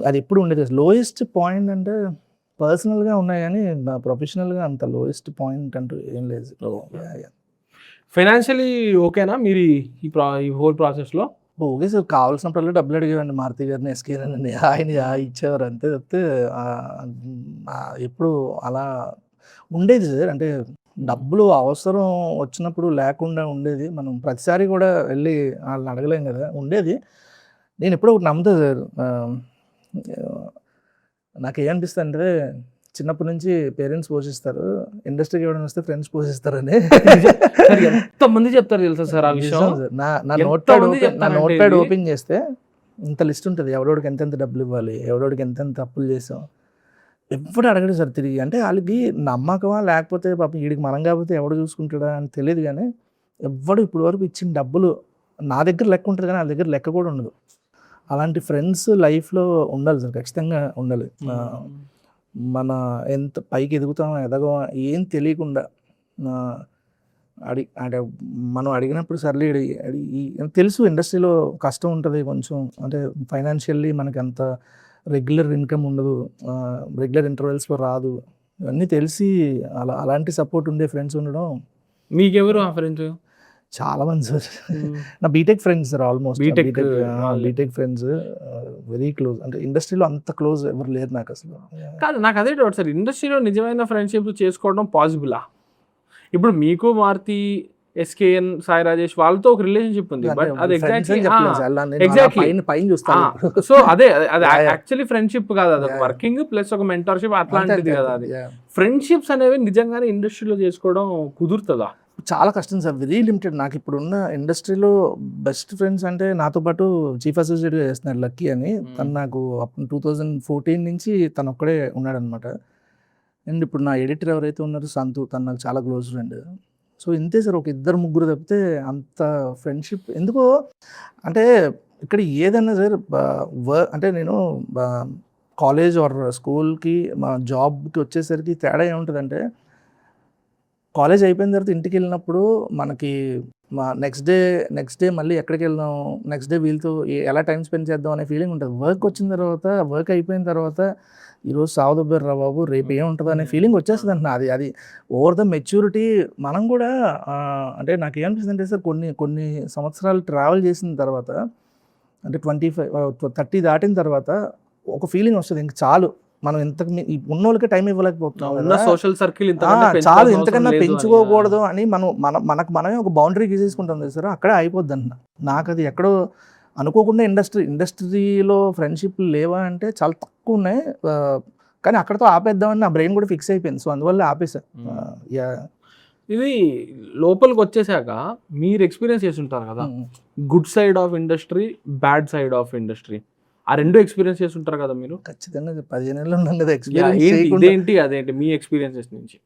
అది ఎప్పుడు ఉండేది. లోయెస్ట్ పాయింట్ అంటే పర్సనల్గా ఉన్నాయి కానీ ప్రొఫెషనల్గా అంత లోయెస్ట్ పాయింట్ అంటూ ఏం లేదు. ఫైనాన్షియలీ ఓకేనా మీరు ఈ హోల్ ప్రాసెస్లో? ఓకే సార్, కావాల్సినప్పుడు డబ్బులు అడిగేవాడిని మారుతి గారిని, ఎస్కేఎన్ ఆయన ఇచ్చేవారు అంతే. చెప్తే ఎప్పుడు అలా ఉండేది సార్. అంటే డబ్బులు అవసరం వచ్చినప్పుడు లేకుండా ఉండేది. మనం ప్రతిసారి కూడా వెళ్ళి వాళ్ళని అడగలేం కదా, ఉండేది. నేను ఎప్పుడో ఒకటి నమ్ముతా సార్. నాకేమనిపిస్తుంది అంటే చిన్నప్పటి నుంచి పేరెంట్స్ పోషిస్తారు, ఇండస్ట్రీకి ఎవరైనా వస్తే ఫ్రెండ్స్ పోషిస్తారని. ఎంతమంది చెప్తారు తెలుసా సార్ ఆ విషయం? నా నోట్ ప్యాడ్ ఓపెన్ చేస్తే ఇంత లిస్ట్ ఉంటుంది, ఎవడోడికి ఎంతెంత డబ్బులు ఇవ్వాలి, ఎవడోడికి ఎంతెంత అప్పులు చేసాం, ఎప్పుడు అడగడు సార్ తిరిగి. అంటే వాళ్ళకి నమ్మకమా లేకపోతే పాపం వీడికి మనం కాకపోతే ఎవడు చూసుకుంటాడా అని తెలియదు, కానీ ఎవడు ఇప్పుడు వరకు ఇచ్చిన డబ్బులు నా దగ్గర లెక్క ఉంటుంది కానీ వాళ్ళ దగ్గర లెక్క కూడా ఉండదు. అలాంటి ఫ్రెండ్స్ లైఫ్లో ఉండాలి సార్, ఖచ్చితంగా ఉండాలి. మన ఎంత పైకి ఎదుగుతామో ఎదగమో ఏం తెలియకుండా అంటే మనం అడిగినప్పుడు సర్లే తెలుసు ఇండస్ట్రీలో కష్టం ఉంటుంది కొంచెం, అంటే ఫైనాన్షియల్లీ మనకి అంత రెగ్యులర్ ఇన్కమ్ ఉండదు, రెగ్యులర్ ఇంటర్వెల్స్లో రాదు, ఇవన్నీ తెలిసి అలాంటి సపోర్ట్ ఉండే ఫ్రెండ్స్ ఉండడం. మీకెవరు ఆ ఫ్రెండ్స్? చాలా మంది సార్. నా BTech friends sir, almost BTech friends, very close. అంటే ఇండస్ట్రీలో అంత క్లోజ్ ఎవరు లేరు నాకు అసలు. కాదు, నాకు అదే డౌట్ సార్, ఇండస్ట్రీలో నిజమైన ఫ్రెండ్షిప్ చేసుకోవడం పాసిబులా? ఇప్పుడు మీకు మారుతి, ఎస్కేఎన్, సాయి రాజేష్ వాళ్ళతో ఒక రిలేషన్షిప్ ఉంది, బట్ అది పైన చూస్తాను. సో అదే అది యాక్చువల్లీ ఫ్రెండ్షిప్ కాదు, అది వర్కింగ్ ప్లస్ ఒక మెంటర్షిప్ అట్లాంటిది కదా. అది ఫ్రెండ్షిప్స్ అనేవి నిజంగానే ఇండస్ట్రీలో చేసుకోవడం కుదురుతుందా? చాలా కష్టం సార్, వెరీ లిమిటెడ్. నాకు ఇప్పుడున్న ఇండస్ట్రీలో బెస్ట్ ఫ్రెండ్స్ అంటే నాతో పాటు చీఫ్ అసోసియేట్గా చేస్తున్నాడు లక్కీ అని. తను నాకు 2014 నుంచి తను ఒక్కడే ఉన్నాడనమాట. అండ్ ఇప్పుడు నా ఎడిటర్ ఎవరైతే ఉన్నారో సంతు, తను నాకు చాలా క్లోజ్ ఫ్రెండ్. సో ఇంతే సార్, ఒక ఇద్దరు ముగ్గురు తప్పితే అంత ఫ్రెండ్షిప్ ఎందుకో. అంటే ఇక్కడ ఏదన్నా సార్ అంటే నేను కాలేజ్ ఆర్ స్కూల్కి మా జాబ్కి వచ్చేసరికి తేడా ఏముంటుందంటే, కాలేజ్ అయిపోయిన తర్వాత ఇంటికి వెళ్ళినప్పుడు మనకి నెక్స్ట్ డే మళ్ళీ ఎక్కడికి వెళ్దాం, నెక్స్ట్ డే వీళ్ళతో ఎలా టైం స్పెండ్ చేద్దాం అనే ఫీలింగ్ ఉంటుంది. వర్క్ వచ్చిన తర్వాత, వర్క్ అయిపోయిన తర్వాత ఈరోజు సావదొబ్బారు రా బాబు, రేపు ఏముంటుంది అనే ఫీలింగ్ వచ్చేస్తుంది అంటున్నా. అది ఓవర్ ద మెచ్యూరిటీ. మనం కూడా అంటే నాకు ఏమనిపిస్తుంది అంటే సార్, కొన్ని సంవత్సరాలు ట్రావెల్ చేసిన తర్వాత, అంటే 25-30 దాటిన తర్వాత ఒక ఫీలింగ్ వస్తుంది, ఇంక చాలు మనం ఉన్నోళ్ళకే టైం ఇవ్వలేకపోతున్నాం, సోషల్ సర్కిల్ చాలు ఇంతకన్నా పెంచుకోకూడదు అని మనమే ఒక బౌండరీ గీసేసుకుంటాం సార్, అక్కడే అయిపోద్ది అంట. నాకు అది ఎక్కడో అనుకోకుండా ఇండస్ట్రీలో ఫ్రెండ్షిప్లు లేవా అంటే చాలా తక్కువ ఉన్నాయి, కానీ అక్కడతో ఆపేద్దామని నా బ్రెయిన్ కూడా ఫిక్స్ అయిపోయింది. సో అందువల్ల ఆపేసా. ఇది లోపలికి వచ్చేసాక మీరు ఎక్స్పీరియన్స్ చేసి ఉంటారు కదా, good side of industry, bad side of industry, ఆ రెండు ఎక్స్పీరియన్స్ చేసి ఉంటారు కదా మీరు. ఖచ్చితంగా 15 ఏళ్ళు ఉన్నాం కదా ఎక్స్పీరియన్స్. అదేంటి మీ ఎక్స్పీరియన్సెస్ నుంచి?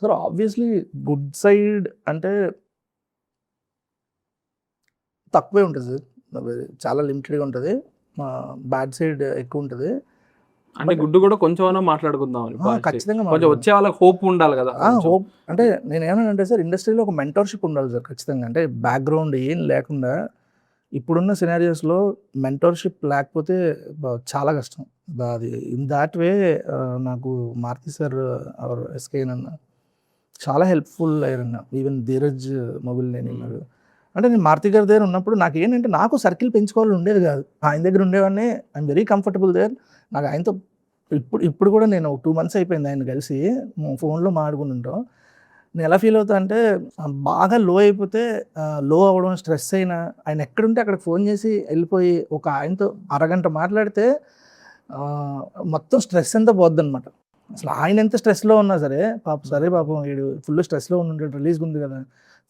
సార్ ఆబ్వియస్లీ గుడ్ సైడ్ అంటే తక్కువే ఉంటుంది సార్, చాలా లిమిటెడ్గా ఉంటుంది. బ్యాడ్ సైడ్ ఎక్కువ ఉంటుంది. అంటే గుడ్డు కూడా కొంచెం మాట్లాడుకుందాం. ఖచ్చితంగా కొంచెం వచ్చే వాళ్ళకి హోప్ ఉండాలి కదా. హోప్ అంటే నేను ఏమన్నానంటే సార్, ఇండస్ట్రీలో ఒక మెంటర్షిప్ ఉండాలి సార్ ఖచ్చితంగా. అంటే బ్యాక్గ్రౌండ్ ఏం లేకుండా ఇప్పుడున్న సినారియోస్లో మెంటర్షిప్ లేకపోతే చాలా కష్టం. అది ఇన్ దాట్ వే నాకు మారుతి సార్ ఆర్ ఎస్కేఎన్ అన్న చాలా హెల్ప్ఫుల్ అయ్యారన్న. ఈవెన్ ధీరజ్ మొబైల్ నేను ఉన్నారు. అంటే నేను మారుతి గారి దగ్గర ఉన్నప్పుడు నాకు ఏంటంటే, నాకు సర్కిల్ పెంచుకోవాలని ఉండేది కాదు. ఆయన దగ్గర ఉండేవాడిని, ఐఎమ్ వెరీ కంఫర్టబుల్ దేర్. నాకు ఆయనతో ఇప్పుడు కూడా నేను 2 months అయిపోయింది ఆయన కలిసి ఫోన్లో మాట్లాడుకుంటుంటాం. నేను ఎలా ఫీల్ అవుతా అంటే, బాగా లో అయిపోతే, లో అవ్వడం, స్ట్రెస్ అయినా ఆయన ఎక్కడుంటే అక్కడికి ఫోన్ చేసి వెళ్ళిపోయి ఒక ఆయనతో అరగంట మాట్లాడితే మొత్తం స్ట్రెస్ అంతా పోద్ది అనమాట. అసలు ఆయన ఎంత స్ట్రెస్లో ఉన్నా సరే, పాపం వీడు ఫుల్ స్ట్రెస్లో ఉంటాడు, రిలీజ్ ఉంది కదా,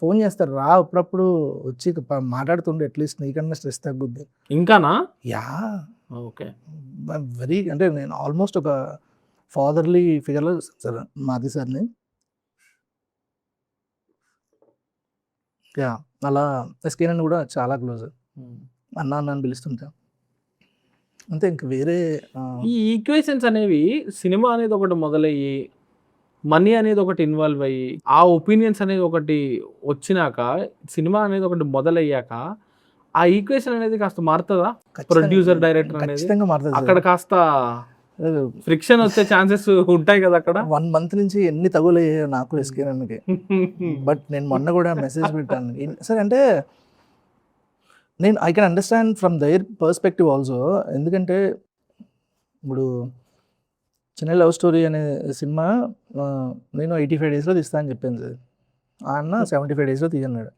ఫోన్ చేస్తారు, రా అప్పుడప్పుడు వచ్చి మాట్లాడుతుండే, అట్లీస్ట్ నీకన్నా స్ట్రెస్ తగ్గుద్ది. ఇంకానా? Yeah, okay. వెరీ అంటే నేను ఆల్మోస్ట్ ఒక ఫాదర్లీ ఫిగర్లో సార్ మాది సార్ని. యా, అలా ఎస్కేఎన్ కూడా చాలా క్లోజ్, అన్న అని పిలుస్తుంటా అంతే. ఇంక వేరే ఈ ఈక్వేషన్స్ అనేవి, సినిమా అనేది ఒకటి మొదలయ్యి, మనీ అనేది ఒకటి ఇన్వాల్వ్ అయ్యి, ఆ ఒపీనియన్స్ అనేది ఒకటి వచ్చినాక, సినిమా అనేది ఒకటి మొదలయ్యాక ఆ ఈక్వేషన్ అనేది కాస్త మారుతుందా? ప్రొడ్యూసర్, డైరెక్టర్ అనేది అక్కడ కాస్త ఫ్రిక్షన్ వచ్చే ఛాన్సెస్ ఉంటాయి కదా అక్కడ. 1 month నుంచి ఎన్ని తగులయ్యాయో నాకు ఎస్కేఎన్కి. బట్ నేను మొన్న కూడా మెసేజ్ పెట్టాను సార్, అంటే నేను I can understand from their perspective also. ఎందుకంటే ఇప్పుడు చెన్నై లవ్ స్టోరీ అనే సినిమా నేను 85 daysలో తీస్తా అని చెప్పాను సార్, అన్న 75 daysలో తీయన్నాడు.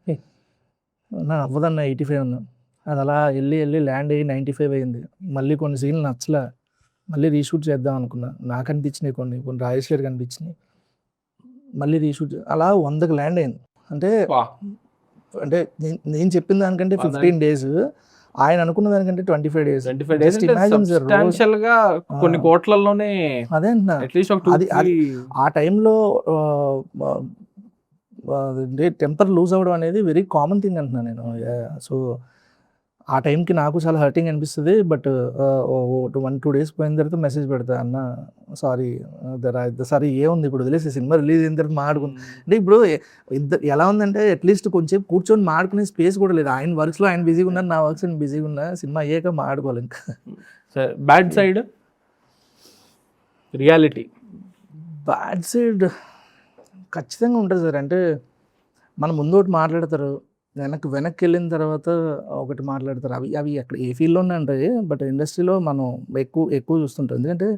నా అవ్వదన్న 85 అన్నా. అది అలా వెళ్ళి ల్యాండ్ అయ్యి 95 అయింది. మళ్ళీ కొన్ని సీన్లు నచ్చలే, మళ్ళీ రీషూట్ చేద్దాం అనుకున్నా. నాకు అనిపించినాయి కొన్ని రాజేష్ గారికి అనిపించినాయి, మళ్ళీ రీషూట్ అలా 100కి ల్యాండ్ అయింది. అంటే అంటే నేను చెప్పిన దానికంటే 15 days, ఆయన అనుకున్న దానికంటే 25 days. 25 days సబ్స్టాన్షియల్ గా కొన్ని కోట్లలోనే. అదే అంటున్నా, ఆ టైంలో టెంపర్ లూజ్ అవ్వడం అనేది వెరీ కామన్ థింగ్ అంటున్నా నేను. సో ఆ టైంకి నాకు చాలా హర్టింగ్ అనిపిస్తుంది. బట్ 1-2 days పోయిన తర్వాత మెసేజ్ పెడతా, అన్న సారీ ఏముంది ఇప్పుడు వదిలేసి సినిమా రిలీజ్ అయిన తర్వాత మాట్లాడుకుంది. అంటే ఇప్పుడు ఎలా ఉందంటే అట్లీస్ట్ కొంచెం కూర్చొని మాట్లాడుకునే స్పేస్ కూడా లేదు. ఆయన వర్క్స్లో ఆయన బిజీగా ఉన్నారు, నా వర్క్స్ నేను బిజీగా ఉన్నా. సినిమా అయ్యాక మాట్లాడుకోవాలి. ఇంకా bad side reality, bad side ఖచ్చితంగా ఉంటుంది సార్. అంటే మన ముందు ఒకటి మాట్లాడతారు, వెనక్కి వెళ్ళిన తర్వాత ఒకటి మాట్లాడతారు. అవి అక్కడ ఏ ఫీల్డ్లోనే ఉంటాయి, బట్ ఇండస్ట్రీలో మనం ఎక్కువ చూస్తుంటాం. ఎందుకంటే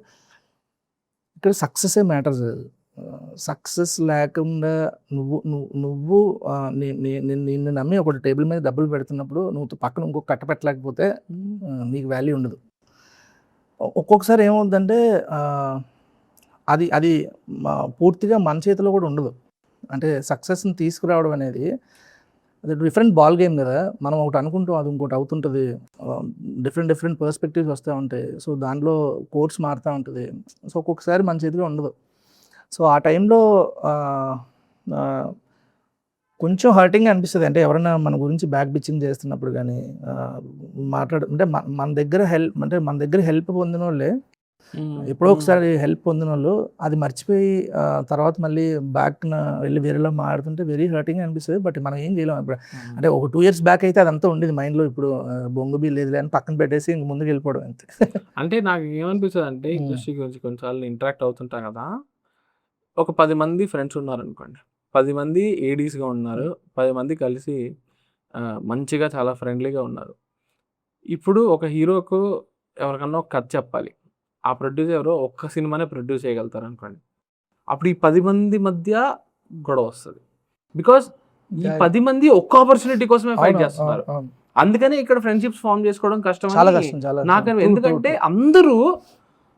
ఇక్కడ సక్సెసే మ్యాటర్స్. సక్సెస్ లేకుండా నువ్వు నిన్ను నమ్మి ఒకటి టేబుల్ మీద డబ్బులు పెడుతున్నప్పుడు నువ్వు పక్కన ఇంకొక కట్ట పెట్టలేకపోతే నీకు వాల్యూ ఉండదు. ఒక్కొక్కసారి ఏమవుతుందంటే అది పూర్తిగా మన చేతిలో కూడా ఉండదు. అంటే సక్సెస్ని తీసుకురావడం అనేది అది డిఫరెంట్ బాల్ గేమ్ కదా. మనం ఒకటి అనుకుంటాం, అది ఇంకోటి అవుతుంటుంది. డిఫరెంట్ పర్స్పెక్టివ్స్ వస్తూ ఉంటాయి. సో దాంట్లో కోర్స్ మారుతూ ఉంటుంది. సో ఒక్కొక్కసారి మన చేతిలో ఉండదు. సో ఆ టైంలో కొంచెం హర్టింగ్ అనిపిస్తుంది. అంటే ఎవరైనా మన గురించి బ్యాక్ బిచ్చింగ్ చేస్తున్నప్పుడు కానీ అంటే మన దగ్గర హెల్ప్ పొందిన వాళ్ళే ఎప్పుడో ఒకసారి హెల్ప్ పొందిన వాళ్ళు అది మర్చిపోయి తర్వాత మళ్ళీ బ్యాక్న వెళ్ళి వేరేలా మాడుతుంటే వెరీ హర్టింగ్ అనిపిస్తుంది. బట్ మనం ఏం చేయలేం. ఇప్పుడు అంటే ఒక 2 years బ్యాక్ అయితే అదంతా ఉండేది మైండ్లో. ఇప్పుడు బొంగుబీ లేదు అని పక్కన పెట్టేసి ఇంక ముందుకు వెళ్ళిపోవడం అంతే. అంటే నాకు ఏమనిపిస్తుంది అంటే ఇండస్ట్రీ గురించి కొన్నిసార్లు ఇంటరాక్ట్ అవుతుంటాం కదా. ఒక 10 మంది ఫ్రెండ్స్ ఉన్నారనుకోండి, 10 మంది ఏడీస్గా ఉన్నారు, 10 మంది కలిసి మంచిగా చాలా ఫ్రెండ్లీగా ఉన్నారు. ఇప్పుడు ఒక హీరోకు ఎవరికన్నా ఒక కథ చెప్పాలి, ఆ ప్రొడ్యూసర్ ఎవరో ఒక్క సినిమానే ప్రొడ్యూస్ చేయగలుగుతారు అనుకోండి. అప్పుడు ఈ 10 మంది మధ్య గొడవ వస్తుంది. బికాస్ ఈ 10 మంది ఒక్క ఆపర్చునిటీ కోసమే ఫైట్ చేస్తున్నారు. అందుకనే ఇక్కడ ఫ్రెండ్షిప్స్ ఫామ్ చేసుకోవడం కష్టం నాకు. ఎందుకంటే అందరూ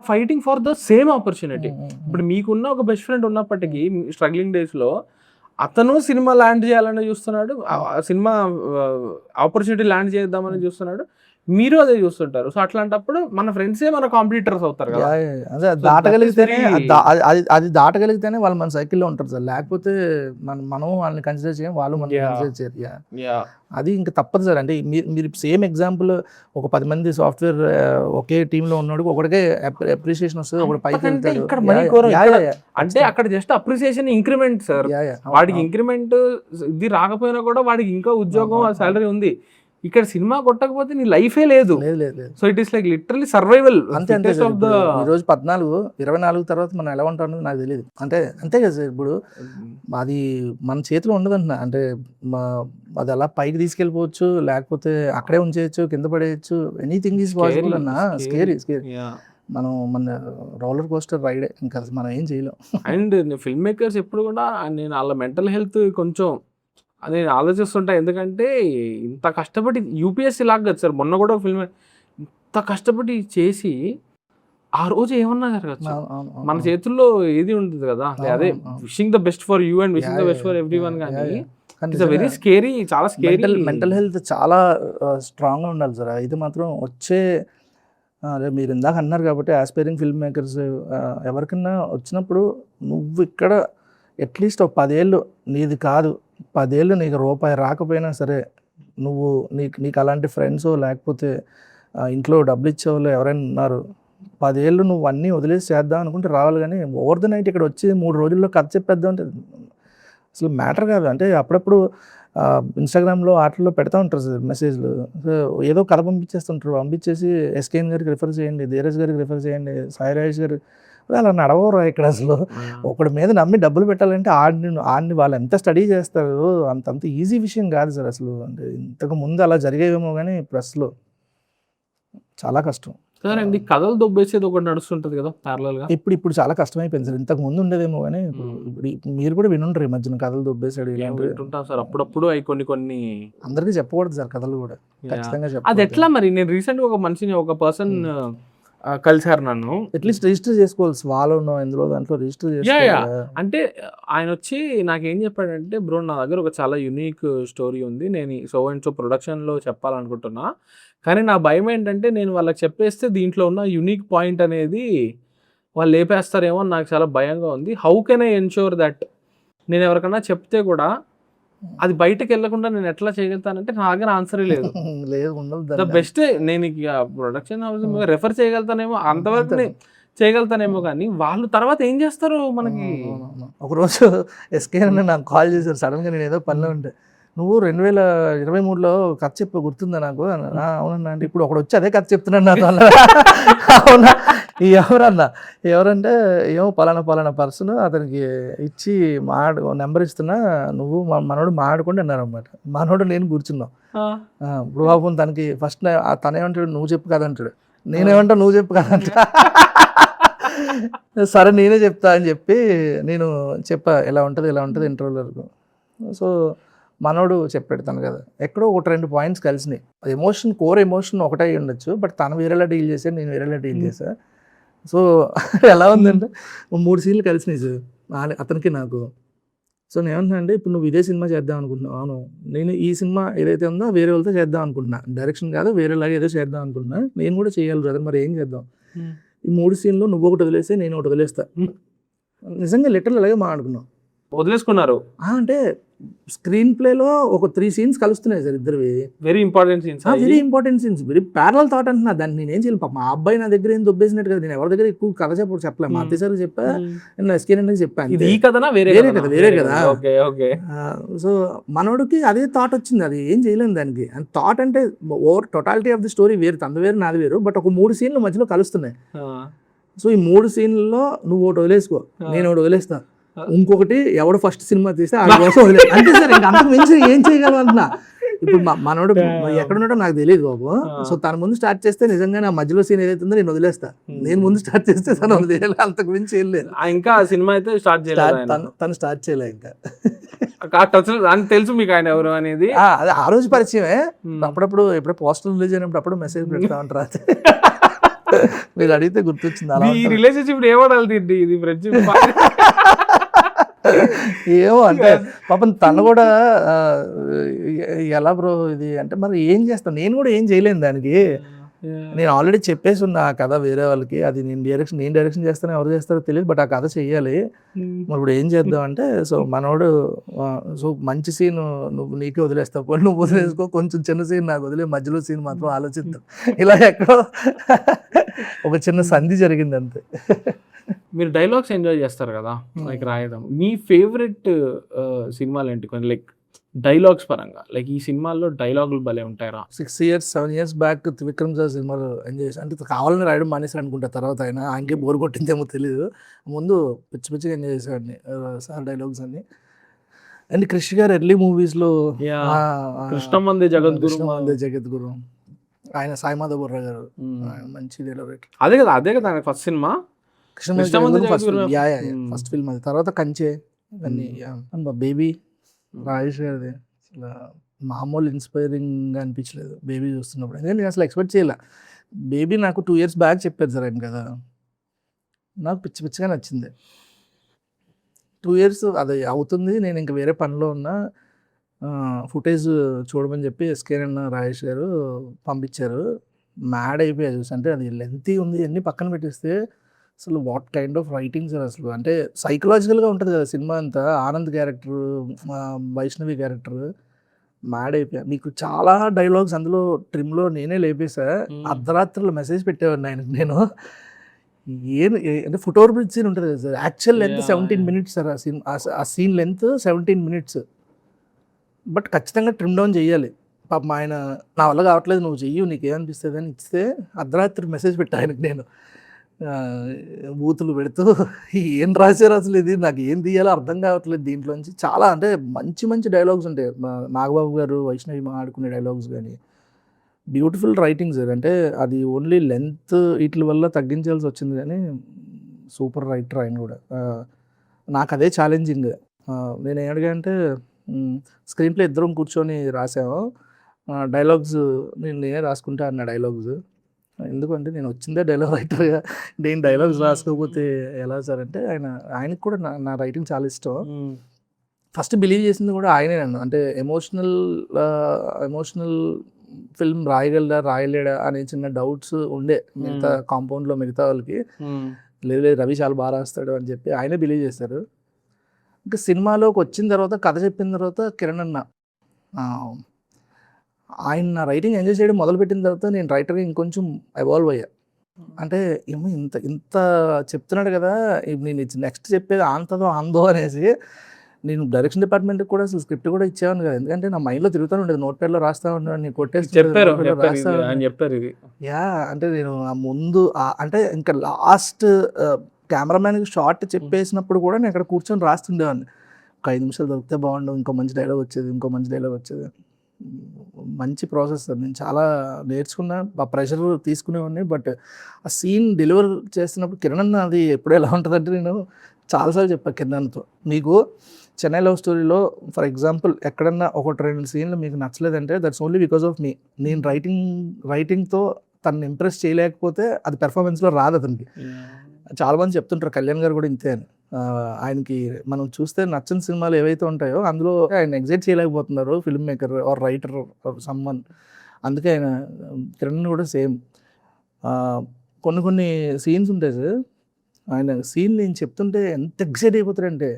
fighting for the same opportunity. ఇప్పుడు మీకున్న ఒక బెస్ట్ ఫ్రెండ్ ఉన్నప్పటికీ స్ట్రగ్లింగ్ డేస్లో అతను సినిమా ల్యాండ్ చేయాలని చూస్తున్నాడు, సినిమా ఆపర్చునిటీ ల్యాండ్ చేద్దామని చూస్తున్నాడు, మీరు అదే చూస్తుంటారు. సో అట్లాంటప్పుడు మన ఫ్రెండ్సే మన కాంపిటీటర్స్ అవుతారు కదా. అదే దాటగలిగితేనే వాళ్ళు మన సైకిల్లో ఉంటారు సార్. లేకపోతే మనం వాళ్ళని కన్సిడర్ చేయం, వాళ్ళు మనం కన్సిడర్ చేయరు. అది ఇంకా తప్పదు సార్. అంటే మీరు సేమ్ ఎగ్జాంపుల్, ఒక 10 మంది సాఫ్ట్వేర్ ఒకే టీంలో ఉన్నాడు, ఒకటికే అప్రిసియేషన్ వస్తుంది, ఒకటి పైకి వెళ్తాడు. అంటే అక్కడ జస్ట్ అప్రిసియేషన్ ఇంక్రిమెంట్ సార్. వాడికి ఇంక్రిమెంట్ ఇది రాకపోయినా కూడా వాడికి ఇంకా ఉద్యోగం, సాలరీ ఉంది. ఇక్కడ సినిమా కొట్టకపోతే నీ లైఫే లేదు. So it is like literally survival. అంతే ఈరోజు 24 తర్వాత మనం ఎలా ఉంటాం నాకు తెలియదు. అంతే కదా సార్. ఇప్పుడు అది మన చేతిలో ఉండదు అంటున్నా. అంటే అది అలా పైకి తీసుకెళ్ళిపోవచ్చు, లేకపోతే అక్కడే ఉంచేయచ్చు, కింద పడేయచ్చు. ఎనీథింగ్ ఈజ్ పాసిబుల్ అన్న. స్కేరీ మన రోలర్ కోస్టర్ రైడే, ఇంకా మనం ఏం చేయలేం. అండ్ ఫిల్మ్ మేకర్స్ ఎప్పుడు కూడా నేను వాళ్ళ మెంటల్ హెల్త్ కొంచెం నేను ఆలోచిస్తుంటా. ఎందుకంటే ఇంత కష్టపడి యూపీఎస్సీ లాగా కదా సార్, మొన్న కూడా ఒక ఫిల్మ్ ఇంత కష్టపడి చేసి ఆ రోజు ఏమన్నా జరగచ్చు. మన చేతుల్లో ఏది ఉంటుంది కదా. అదే wishing the best for you and wishing the best for every one. కానీ ఇట్స్ వెరీ స్కేరీ, చాలా స్కేరీ. మెంటల్ హెల్త్ చాలా స్ట్రాంగ్గా ఉండాలి సార్. ఇది మాత్రం మీరు ఇందాక అన్నారు కాబట్టి ఆస్పైరింగ్ ఫిల్మ్ మేకర్స్ ఎవరికన్నా వచ్చినప్పుడు నువ్వు ఇక్కడ అట్లీస్ట్ ఒక 10 ఏళ్ళు నీది కాదు, 10 ఏళ్ళు నీకు రూపాయి రాకపోయినా సరే, నీకు అలాంటి ఫ్రెండ్స్ లేకపోతే ఇంట్లో డబ్బులు ఇచ్చేవాళ్ళు ఎవరైనా ఉన్నారు, 10 ఏళ్ళు నువ్వు అన్నీ వదిలేసి చేద్దాం అనుకుంటే రావాలి. కానీ ఓవర్ ద నైట్ ఇక్కడ వచ్చి 3 రోజుల్లో కథ చెప్పేద్దాం అంటే అసలు మ్యాటర్ కాదు. అంటే అప్పుడప్పుడు ఇన్స్టాగ్రామ్లో వాటిల్లో పెడతా ఉంటారు సార్ మెసేజ్లు. సో ఏదో కథ పంపించేస్తుంటారు, పంపించేసి ఎస్కేఎన్ గారికి రిఫర్ చేయండి, ధీరజ్ గారికి రిఫర్ చేయండి, సాయి రాజేష్ గారు. అలా నడవరు ఇక్కడ అసలు. ఒకటి మీద నమ్మి డబ్బులు పెట్టాలంటే ఆడిని వాళ్ళు ఎంత స్టడీ చేస్తారు, అంత ఈజీ విషయం కాదు సార్ అసలు. అంటే ఇంతకు ముందు అలా జరిగేవేమో కానీ ఇప్పుడు అసలు చాలా కష్టం. సరేండి, కథలు దొబ్బేసేది ఒకటి నడుస్తుంటది కదా ప్యారలల్ గా. ఇప్పుడు చాలా కష్టమైపోయింది సార్. ఇంతకు ముందు ఉండేదేమో కానీ ఇప్పుడు మీరు కూడా వినుంటారు ఈ మధ్యన కథలు దొబ్బేసాడు ఇలాంటివి. వింటుంటాం సార్ అప్పుడప్పుడు, అవి కొన్ని అందరికీ చెప్పకూడదు సార్ కథలు కూడా, ఖచ్చితంగా అది చెప్పాలి. ఎట్లా మరి? నేను రీసెంట్ గా ఒక పర్సన్ కలిసారు నన్ను. అట్లీస్ట్ రిజిస్టర్ చేసుకోవాలి వాళ్ళలో, ఎందులో దాంట్లో రిజిస్టర్ చేసుకోవాలి. అంటే ఆయన వచ్చి నాకేం చెప్పాడంటే, బ్రో నా దగ్గర ఒక చాలా యునిక్ స్టోరీ ఉంది, నేను సో అండ్ సో ప్రొడక్షన్లో చెప్పాలనుకుంటున్నా, కానీ నా భయం ఏంటంటే నేను వాళ్ళకి చెప్పేస్తే దీంట్లో ఉన్న యునిక్ పాయింట్ అనేది వాళ్ళు లేపేస్తారేమో అని నాకు చాలా భయంగా ఉంది. How can I ensure that నేను ఎవరికన్నా చెప్తే కూడా అది బయటకు వెళ్ళకుండా నేను ఎట్లా చేయగలుగుతానంటే నా దగ్గర ఆన్సరే లేదు. లేదు, ఉండదు. ద బెస్ట్ నేను ప్రొడక్షన్ హౌస్ రెఫర్ చేయగలుగుతానేమో, అంతవరకు చేయగలుగుతానేమో, కానీ వాళ్ళు తర్వాత ఏం చేస్తారు మనకి. ఒకరోజు ఎస్కే అని నాకు కాల్ చేశారు సడన్గా, నేను ఏదో పనిలో ఉంటే, నువ్వు 2023లో కథ చెప్ప గుర్తుందా నాకు? అవునన్నా. అంటే ఇప్పుడు ఒకడు వచ్చి అదే కథ చెప్తున్నాడు నాతో. అవునా? ఎవరంటే ఏమో పలానా పర్సన్ అతనికి ఇచ్చి నెంబర్ ఇస్తున్నా, నువ్వు మనోడు మాట్లాడుకుంటే అన్నారు అనమాట. మనోడు నేను కూర్చున్నాం. ఇప్పుడు బాబు తనకి ఫస్ట్ తనేమంటాడు, నువ్వు చెప్పు కదంటాడు, నేనేమంటా నువ్వు చెప్పు కదంటా. సరే నేనే చెప్తా అని చెప్పి నేను చెప్పా, ఇలా ఉంటుంది ఇంటర్వ్యూ వరకు. సో మనోడు చెప్పాడు తను కదా, ఎక్కడో 1-2 పాయింట్స్ కలిసినాయి. ఎమోషన్, కోర్ ఎమోషన్ ఒకటే ఉండొచ్చు, బట్ తను వేరేలా డీల్ చేశాను, నేను వేరేలా డీల్ చేశా. సో ఎలా ఉందంటే 3 సీన్లు కలిసినాయి సార్ అతనికి నాకు. సో నేను ఏమంటున్నా, ఇప్పుడు నువ్వు ఇదే సినిమా చేద్దాం అనుకుంటున్నావు. అవును, నేను ఈ సినిమా ఏదైతే ఉందో వేరే వాళ్ళతో చేద్దాం అనుకుంటున్నా, డైరెక్షన్ కాదు వేరేలాగా ఏదో చేద్దాం అనుకుంటున్నా, నేను కూడా చేయాలి బ్రదర్, మరి ఏం చేద్దాం? ఈ 3 సీన్లు నువ్వు ఒకటి వదిలేస్తే నేను ఒకటి వదిలేస్తా. నిజంగా లిటరల్ అలాగే మాట్లాడుకున్నాం. వదిలేసుకున్నారు అంటే స్క్రీన్ ప్లేలో ఒక 3 సీన్స్ కలుస్తున్నాయి సార్ ఇద్దరివి. Very important scenes, very parallel thought అంటున్నా. దాన్ని నేనేం చేయాలి? పాప మా అబ్బాయి నా దగ్గర ఏం దొబ్బేసినట్టు కదా, నేను ఎవరి దగ్గర ఎక్కువ కథ చెప్పలేదు. మా అత్తయ్య సార్ చెప్పా, నేను ఎస్కేనండి చెప్పాను. ఈ కథనా వేరే కదా. సో మనోడికి అదే థాట్ వచ్చింది, అది ఏం చేయలేము దానికి. అండ్ థాట్ అంటే over totality of the story వేరు, తన వేరు నాది వేరు, బట్ ఒక 3 సీన్లు మధ్యలో కలుస్తున్నాయి. సో ఈ 3 సీన్లలో నువ్వు ఒకటి వదిలేసుకో, నేను ఒకటి వదిలేస్తా, ఇంకొకటి ఎవడు ఫస్ట్ సినిమా తీస్తే ఆ కోసం వదిలే, అంతే సార్. ఇంకా అంతకు మించి ఏం చేయగలం అంటున్నా. ఇప్పుడు మనోడు ఎక్కడున్నాడో నాకు తెలియదు బాబు. సో తన ముందు స్టార్ట్ చేస్తే నిజంగా నా మధ్యలో సీన్ ఏదైతే ఉందో నేను వదిలేస్తా, నేను ముందు స్టార్ట్ చేస్తే తను వదిలేయాలి, అంతకు మించి ఏం లేదు. ఇంకా సినిమా అయితే స్టార్ట్ చేయలేదు, తను స్టార్ట్ చేయలే ఇంకా. తెలుసు మీకు ఆయన ఎవరు అనేది? అదే ఆ రోజు పరిచయమే. అప్పుడప్పుడు ఎప్పుడో పోస్టర్ రిలీజ్ అయినప్పుడు అప్పుడు మెసేజ్ పెడతా ఉంటారు. మీరు అడిగితే గుర్తొచ్చింది. అలా ఈ రిలేషన్షిప్ ఏమడాలి ఇది ఫ్రెండ్షిప్ ఏమో అంటే పాపం తను కూడా ఎలా బ్రో ఇది అంటే, మరి ఏం చేస్తాను, నేను కూడా ఏం చేయలేను దానికి. నేను ఆల్రెడీ చెప్పేసి ఉన్నా ఆ కథ వేరే వాళ్ళకి, అది నేను డైరెక్షన్ చేస్తాను, ఎవరు చేస్తారో తెలియదు, బట్ ఆ కథ చెయ్యాలి. మరి ఇప్పుడు ఏం చేద్దాం అంటే, సో మనోడు సో మంచి సీన్ నువ్వు నీకే వదిలేస్తావు, నువ్వు వదిలేసుకో, కొంచెం చిన్న సీన్ నాకు వదిలే, మధ్యలో సీన్ మాత్రం ఆలోచిద్దాం. ఇలా ఎక్కడో ఒక చిన్న సంధి జరిగింది అంతే. మీరు డైలాగ్స్ ఎంజాయ్ చేస్తారు కదా, లైక్ రాయడం. మీ ఫేవరెట్ సినిమాలు ఏంటి? కొంచెం లైక్ డైలాగ్స్ పరంగా, లైక్ ఈ సినిమాల్లో డైలాగులు భలే ఉంటాయరా. 6-7 years బ్యాక్ విక్రమ్ సార్ సినిమాలు ఎంజాయ్ చేసి, అంటే కావాలని రాయడం మానేసి అనుకుంటా, తర్వాత ఆయనకే బోర్ కొట్టిందేమో తెలియదు, ముందు పిచ్చిగా ఎంజాయ్ చేసేవాడిని సార్ డైలాగ్స్ అన్ని. అండ్ క్రిష్ గారు ఎర్లీ మూవీస్లో కృష్ణమందే జగద్గురు, ఆయన సాయి మాధవ్ బుర్రా గారు మంచి డైలాగ్. అదే కదా ఫస్ట్ సినిమా ఫస్ట్ ఫిల్మ్ అది. తర్వాత కంచె అన్ని, బేబీ రాజేష్ గారిది అసలు మామూలు ఇన్స్పైరింగ్గా అనిపించలేదు బేబీ చూస్తున్నప్పుడు. ఎందుకంటే నేను అసలు ఎక్స్పెక్ట్ చేయలే. బేబీ నాకు 2 years బ్యాక్ చెప్పారు సార్ ఆయన కదా, నాకు పిచ్చిగా నచ్చింది. 2 years అది అవుతుంది, నేను ఇంకా వేరే పనిలో ఉన్నా, ఫుటేజ్ చూడమని చెప్పి ఎస్కే అన్న రాజేష్ గారు పంపించారు. మ్యాడ్ అయిపోయా చూసి. అంటే అది లెంతీ ఉంది, అన్నీ పక్కన పెట్టేస్తే అసలు what kind of writing sir అసలు. అంటే సైకలాజికల్గా ఉంటుంది కదా సినిమా అంతా. Anand character, Vaishnavi character, mad అయిపోయా. మీకు చాలా డైలాగ్స్ అందులో ట్రిమ్లో నేనే లేపేసా. అర్ధరాత్రులు మెసేజ్ పెట్టేవాడిని ఆయనకు నేను. అంటే ఫుట్ ఓవర్ బ్రిడ్జ్ సీన్ ఉంటుంది కదా sir, actual length 17 minutes sir. ఆ సీన్ లెంత్ 17 minutes, బట్ ఖచ్చితంగా ట్రిమ్ డౌన్ చేయాలి. పాపం ఆయన నా వల్ల కావట్లేదు, నువ్వు చెయ్యి, నీకేమనిపిస్తుంది అని ఇస్తే అర్ధరాత్రి మెసేజ్ పెట్టా ఆయనకు నేను, బూతులు పెడుతూ ఏం రాశారు అసలు, ఇది నాకు ఏం తీయాలో అర్థం కావట్లేదు దీంట్లోంచి. చాలా అంటే మంచి డైలాగ్స్ ఉంటాయి. నాగబాబు గారు వైష్ణవి ఆడుకునే డైలాగ్స్ కానీ, బ్యూటిఫుల్ రైటింగ్ సార్. అంటే అది ఓన్లీ లెంత్ వీటి వల్ల తగ్గించాల్సి వచ్చింది కానీ సూపర్ రైటర్ ఆయన కూడా. నాకు అదే ఛాలెంజింగ్. నేను ఏమడిగా అంటే స్క్రీన్ ప్లే ఇద్దరం కూర్చొని రాసాము, డైలాగ్స్ నేనే రాసుకుంటా అన్న డైలాగ్స్. ఎందుకంటే నేను వచ్చిందే డైలాగ్ రైటర్గా, నేను డైలాగ్స్ రాసుకోకపోతే ఎలా సార్ అంటే ఆయనకు కూడా నా రైటింగ్ చాలా ఇష్టం. ఫస్ట్ బిలీవ్ చేసింది కూడా ఆయనే నన్ను. అంటే ఎమోషనల్ ఫిల్మ్ రాయలేడా అనే చిన్న డౌట్స్ ఉండే మిగతా కాంపౌండ్లో మిగతా వాళ్ళకి. లేదు రవి చాలా బాగా రాస్తాడు అని చెప్పి ఆయనే బిలీవ్ చేశారు. ఇంకా సినిమాలోకి వచ్చిన తర్వాత కథ చెప్పిన తర్వాత కిరణ్ అన్న ఆయన నా రైటింగ్ ఎంజాయ్ చేయడం మొదలుపెట్టిన తర్వాత నేను రైటర్గా ఇంకొంచెం ఎవాల్వ్ అయ్యా. అంటే ఏమో ఇంత చెప్తున్నాడు కదా, నేను నెక్స్ట్ చెప్పేది ఆందో అనేసి నేను డైరెక్షన్ డిపార్ట్మెంట్కి కూడా అసలు స్క్రిప్ట్ కూడా ఇచ్చేవాను కదా. ఎందుకంటే నా మైండ్లో తిరుగుతూ ఉండేది, నోట్ ప్యాడ్లో రాస్తా ఉన్నాను, నేను కొట్టేసి చెప్పారు ఇది. యా అంటే నేను ఆ ముందు అంటే ఇంకా లాస్ట్ కెమెరామ్యాన్కి షార్ట్ చెప్పేసినప్పుడు కూడా నేను ఇక్కడ కూర్చొని రాస్తుండేవాడిని. ఒక 5 నిమిషాలు దొరికితే బాగుండు, ఇంకో మంచి డైలాగ్ వచ్చేది. మంచి ప్రాసెస్ అది. నేను చాలా నేర్చుకున్నా, ఆ ప్రెషర్ తీసుకునేవాడిని. బట్ ఆ సీన్ డెలివర్ చేస్తున్నప్పుడు కిరణ్ అన్న అది ఎప్పుడు ఎలా ఉంటుందంటే, నేను చాలాసార్లు చెప్పాను కిరణ్ అన్నతో, మీకు చెన్నై లవ్ స్టోరీలో ఫర్ ఎగ్జాంపుల్ ఎక్కడన్నా 1-2 సీన్లు మీకు నచ్చలేదంటే దట్స్ ఓన్లీ బికాస్ ఆఫ్ మీ. నేను రైటింగ్తో తనని ఇంప్రెస్ చేయలేకపోతే అది పెర్ఫార్మెన్స్లో రాదు అతనికి. చాలామంది చెప్తుంటారు, కళ్యాణ్ గారు కూడా ఇంతే అని. ఆయనకి మనం చూస్తే నచ్చని సినిమాలు ఏవైతే ఉంటాయో అందులో ఆయన ఎగ్జైట్ చేయలేకపోతున్నారు, film maker or writer or someone. అందుకే ఆయన కిరణ్ కూడా సేమ్. కొన్ని సీన్స్ ఉంటాయి సార్, ఆయన సీన్ నేను చెప్తుంటే ఎంత ఎగ్జైట్ అయిపోతారంటే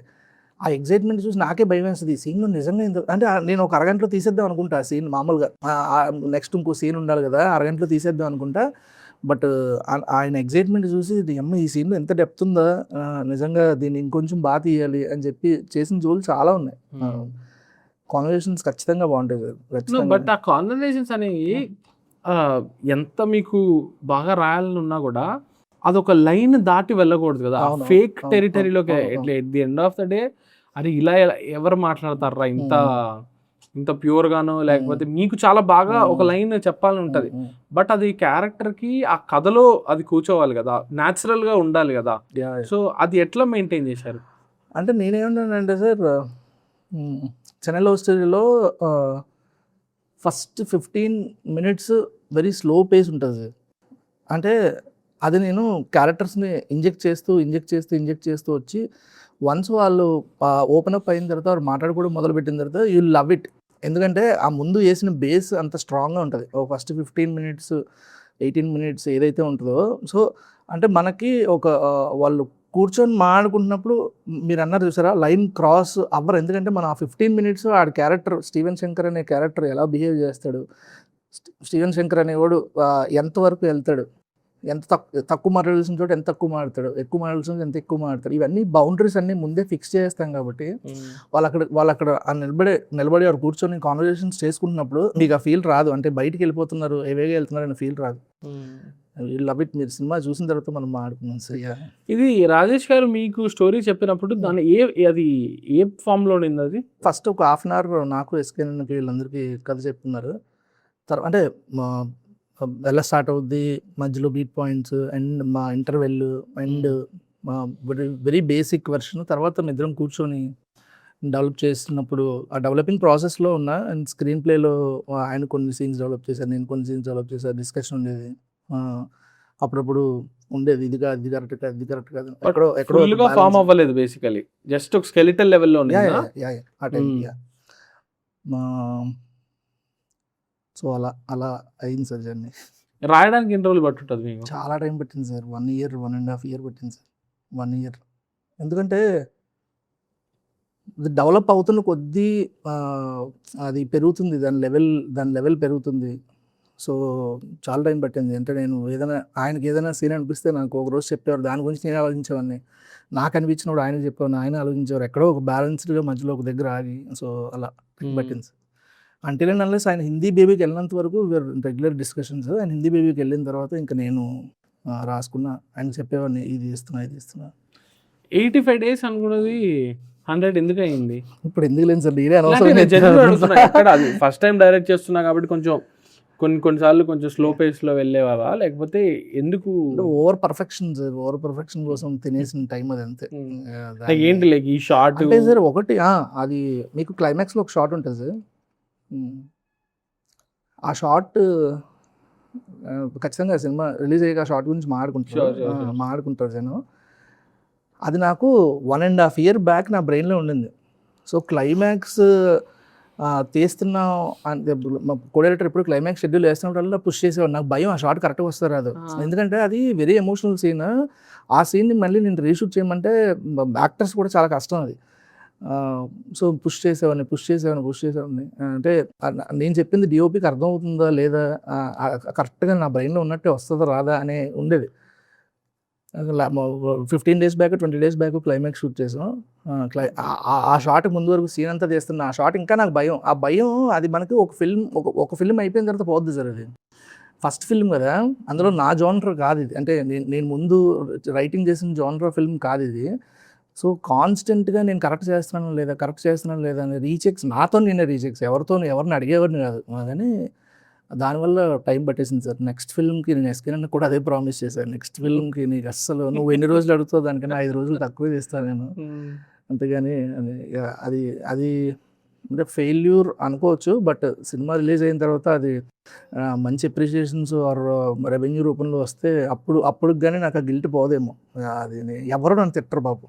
ఆ ఎగ్జైట్మెంట్ చూసి నాకే భయం వేస్తుంది. ఈ సీన్లో నిజంగా అంటే నేను ఒక అరగంటలో తీసేద్దాం అనుకుంటా ఆ సీన్. మామూలుగా నెక్స్ట్ ఇంకో సీన్ ఉండాలి కదా, అరగంటలో తీసేద్దాం అనుకుంటా. బట్ ఆయన ఎగ్జైట్మెంట్ చూసి ఈ సీన్లో ఎంత డెప్త్ ఉందా, నిజంగా దీన్ని ఇంకొంచెం బాగా తీయాలి అని చెప్పి చేసిన జోలు చాలా ఉన్నాయి. కాన్వర్జేషన్స్ ఖచ్చితంగా బాగుంటాయి. బట్ ఆ కాన్వర్జేషన్స్ అనేవి ఎంత మీకు బాగా రాయాలని ఉన్నా కూడా అదొక లైన్ దాటి వెళ్ళకూడదు కదా, ఫేక్ టెరిటరీలోకి. At the end of the day అది ఇలా ఎవరు మాట్లాడతారా ఇంత ప్యూర్ గానో, లేకపోతే మీకు చాలా బాగా ఒక లైన్ చెప్పాలని ఉంటుంది. బట్ అది క్యారెక్టర్కి ఆ కథలో అది కూర్చోవాలి కదా, న్యాచురల్ గా ఉండాలి కదా. సో అది ఎట్లా మెయింటైన్ చేశారు? అంటే నేనేమన్నానంటే సార్, చెన్నై లవ్ స్టోరీలో first 15 minutes very slow pace ఉంటుంది సార్. అంటే అది నేను క్యారెక్టర్స్ని ఇంజెక్ట్ చేస్తూ వచ్చి వన్స్ వాళ్ళు ఓపెన్ అప్ అయిన తర్వాత వారు మాట్లాడుకోవడం మొదలుపెట్టిన తర్వాత యూ లవ్ ఇట్. ఎందుకంటే ఆ ముందు వేసిన బేస్ అంత స్ట్రాంగ్గా ఉంటుంది. ఫస్ట్ 15 minutes 18 minutes ఏదైతే ఉంటుందో, సో అంటే మనకి వాళ్ళు కూర్చొని మాట్లాడుకుంటున్నప్పుడు మీరు అన్నారు చూసారా, లైన్ క్రాస్ అవ్వరు. ఎందుకంటే మనం ఆ 15 minutes ఆడ క్యారెక్టర్ స్టీవెన్ శంకర్ అనే క్యారెక్టర్ ఎలా బిహేవ్ చేస్తాడు, స్టీవెన్ శంకర్ అనేవాడు ఎంతవరకు వెళ్తాడు, ఎంత తక్కువ మాట్లాడాల్సిన చోట ఎంత తక్కువ మాట్లాడతాడు, ఎక్కువ మాట్లాడాల్సిన చోట ఎంత ఎక్కువ మాట్లాడతాడు, ఇవన్నీ బౌండరీస్ అన్నీ ముందే ఫిక్స్ చేస్తాం. కాబట్టి వాళ్ళు అక్కడ నిలబడి వారు కూర్చొని కాన్వర్జేషన్స్ చేసుకుంటున్నప్పుడు మీకు ఆ ఫీల్ రాదు. అంటే బయటికి వెళ్ళిపోతున్నారు, ఏవేగా వెళ్తున్నారు అనే ఫీల్ రాదు. Love it. మీరు సినిమా చూసిన తర్వాత మనం మాట్లాడుకున్నాం సార్. ఇది రాజేష్ గారు మీకు స్టోరీ చెప్పినప్పుడు దాన్ని అది ఏ ఫామ్లో ఉండింది? అది ఫస్ట్ ఒక 1/2 hour నాకు ఎస్కేన్కి వీళ్ళందరికీ కథ చెప్తున్నారు. తర్వాత అంటే ఎలా స్టార్ట్ అవుద్ది, మధ్యలో బీట్ పాయింట్స్ అండ్ మా ఇంటర్వెల్ అండ్ మా వెరీ బేసిక్ వెర్షన్. తర్వాత మేము ఇద్దరం కూర్చొని డెవలప్ చేస్తున్నప్పుడు ఆ డెవలపింగ్ ప్రాసెస్లో ఉన్నా. అండ్ స్క్రీన్ ప్లేలో ఆయన కొన్ని సీన్స్ డెవలప్ చేశారు, నేను కొన్ని సీన్స్ డెవలప్ చేశాను. డిస్కషన్ ఉండేది, అప్పుడప్పుడు ఉండేది, ఇది కరెక్ట్ కాదు, ఎక్కడో ఫామ్ అవ్వలేదు. బేసికలీ జస్ట్ ఒక స్కెలిటల్ లెవెల్లో ఆ టైం. సో అలా అయింది సార్ జర్నీ. రాయడానికి ఎన్ని రోజులు పట్టుంటుంది మీకు? చాలా టైం పట్టింది సార్. 1 year 1.5 years పట్టింది సార్. 1 year. ఎందుకంటే అది డెవలప్ అవుతున్న కొద్దీ అది పెరుగుతుంది, దాని లెవెల్ పెరుగుతుంది. సో చాలా టైం పట్టింది. అంటే నేను ఆయనకి ఏదైనా సీన్ అనిపిస్తే నాకు ఒక రోజు చెప్పేవారు, దాని గురించి నేను ఆలోచించేవాడిని. నాకు అనిపించినప్పుడు ఆయనకు చెప్పేవాడిని, ఆయన ఆలోచించేవారు. ఎక్కడో ఒక బ్యాలెన్స్డ్గా మధ్యలో ఒక దగ్గర ఆగి. సో అలా పట్టింది సార్. అంటే అన్లెస్ ఆయన హిందీ బేబీకి వెళ్ళినంత వరకు రెగ్యులర్ డిస్కషన్స్. ఆయన హిందీ బేబీకి వెళ్ళిన తర్వాత ఇంకా నేను రాసుకున్నా, ఆయన చెప్పేవాడిని ఇది ఇస్తున్నా. 85 days అనుకున్నది 100 ఎందుకు అయింది? ఇప్పుడు ఎందుకు లేదు సార్, ఫస్ట్ టైం డైరెక్ట్ చేస్తున్నా కాబట్టి కొన్నిసార్లు కొంచెం స్లో పేస్ లో వెళ్ళేవారా, లేకపోతే ఎందుకు ఓవర్ పర్ఫెక్షన్ కోసం తినేసిన టైం అది అంతే. ఏంటి లైక్ ఈ షార్ట్ అంటే సార్ ఒకటి అది మీకు క్లైమాక్స్ లో ఒక షాట్ ఉంటుంది సార్. ఆ షాట్ ఖచ్చితంగా సినిమా రిలీజ్ అయ్యాక ఆ షాట్ గురించి మాట్లాడుకుంటారు నేను. అది నాకు 1.5 year బ్యాక్ నా బ్రెయిన్లో ఉండింది. సో క్లైమాక్స్ తీస్తున్నాం అంటే మా కోడైరెక్టర్ ఎప్పుడు క్లైమాక్స్ షెడ్యూల్ వేస్తున్నప్పుడల్లా పుష్ చేసేవాడు. నాకు భయం ఆ షాట్ కరెక్ట్గా వస్తారు రాదు, ఎందుకంటే అది వెరీ ఎమోషనల్ సీన్. ఆ సీన్ని మళ్ళీ నేను రీషూట్ చేయమంటే యాక్టర్స్ కూడా చాలా కష్టం అది. సో పుష్ చేసేవాడిని. అంటే నేను చెప్పింది డిఓపికి అర్థమవుతుందా లేదా, కరెక్ట్గా నా బ్రెయిన్లో ఉన్నట్టే వస్తుందా రాదా అనే ఉండేది. 15 days back 20 days back climax shoot చేసాం. ఆ షాట్ ముందు వరకు సీన్ అంతా చేస్తున్నా. ఆ షాట్ ఇంకా నాకు భయం. ఆ భయం అది మనకి ఒక ఫిల్మ్ అయిపోయిన తర్వాత పోద్ది సార్. అది ఫస్ట్ ఫిల్మ్ కదా, అందులో నా జోనర్ కాదు ఇది. అంటే నేను ముందు రైటింగ్ చేసిన జోనర్ ఫిల్మ్ కాదు ఇది. సో కాన్స్టెంట్గా నేను కరెక్ట్ చేస్తున్నాను లేదా అని రీచెక్స్, నాతో నేనే రీచెక్స్, ఎవరిని అడిగేవాడిని కాదు. కానీ దానివల్ల టైం పట్టేసింది సార్. నెక్స్ట్ ఫిల్మ్కి నేను ఎస్కేనన్న కూడా అదే ప్రామిస్ చేశాను. నెక్స్ట్ ఫిల్మ్కి నీకు అస్సలు నువ్వు ఎన్ని రోజులు అడుగుతావు దానికన్నా 5 రోజులు తక్కువ చేస్తాను నేను. అంతేగాని అది అది అంటే ఫెయిల్యూర్ అనుకోవచ్చు. బట్ సినిమా రిలీజ్ అయిన తర్వాత అది మంచి అప్రిషియేషన్స్ ఆర్ రెవెన్యూ రూపంలో వస్తే అప్పుడు కానీ నాకు ఆ గిల్ట్ పోదేమో. అది ఎవరు నన్ను తిట్టరు బాబు,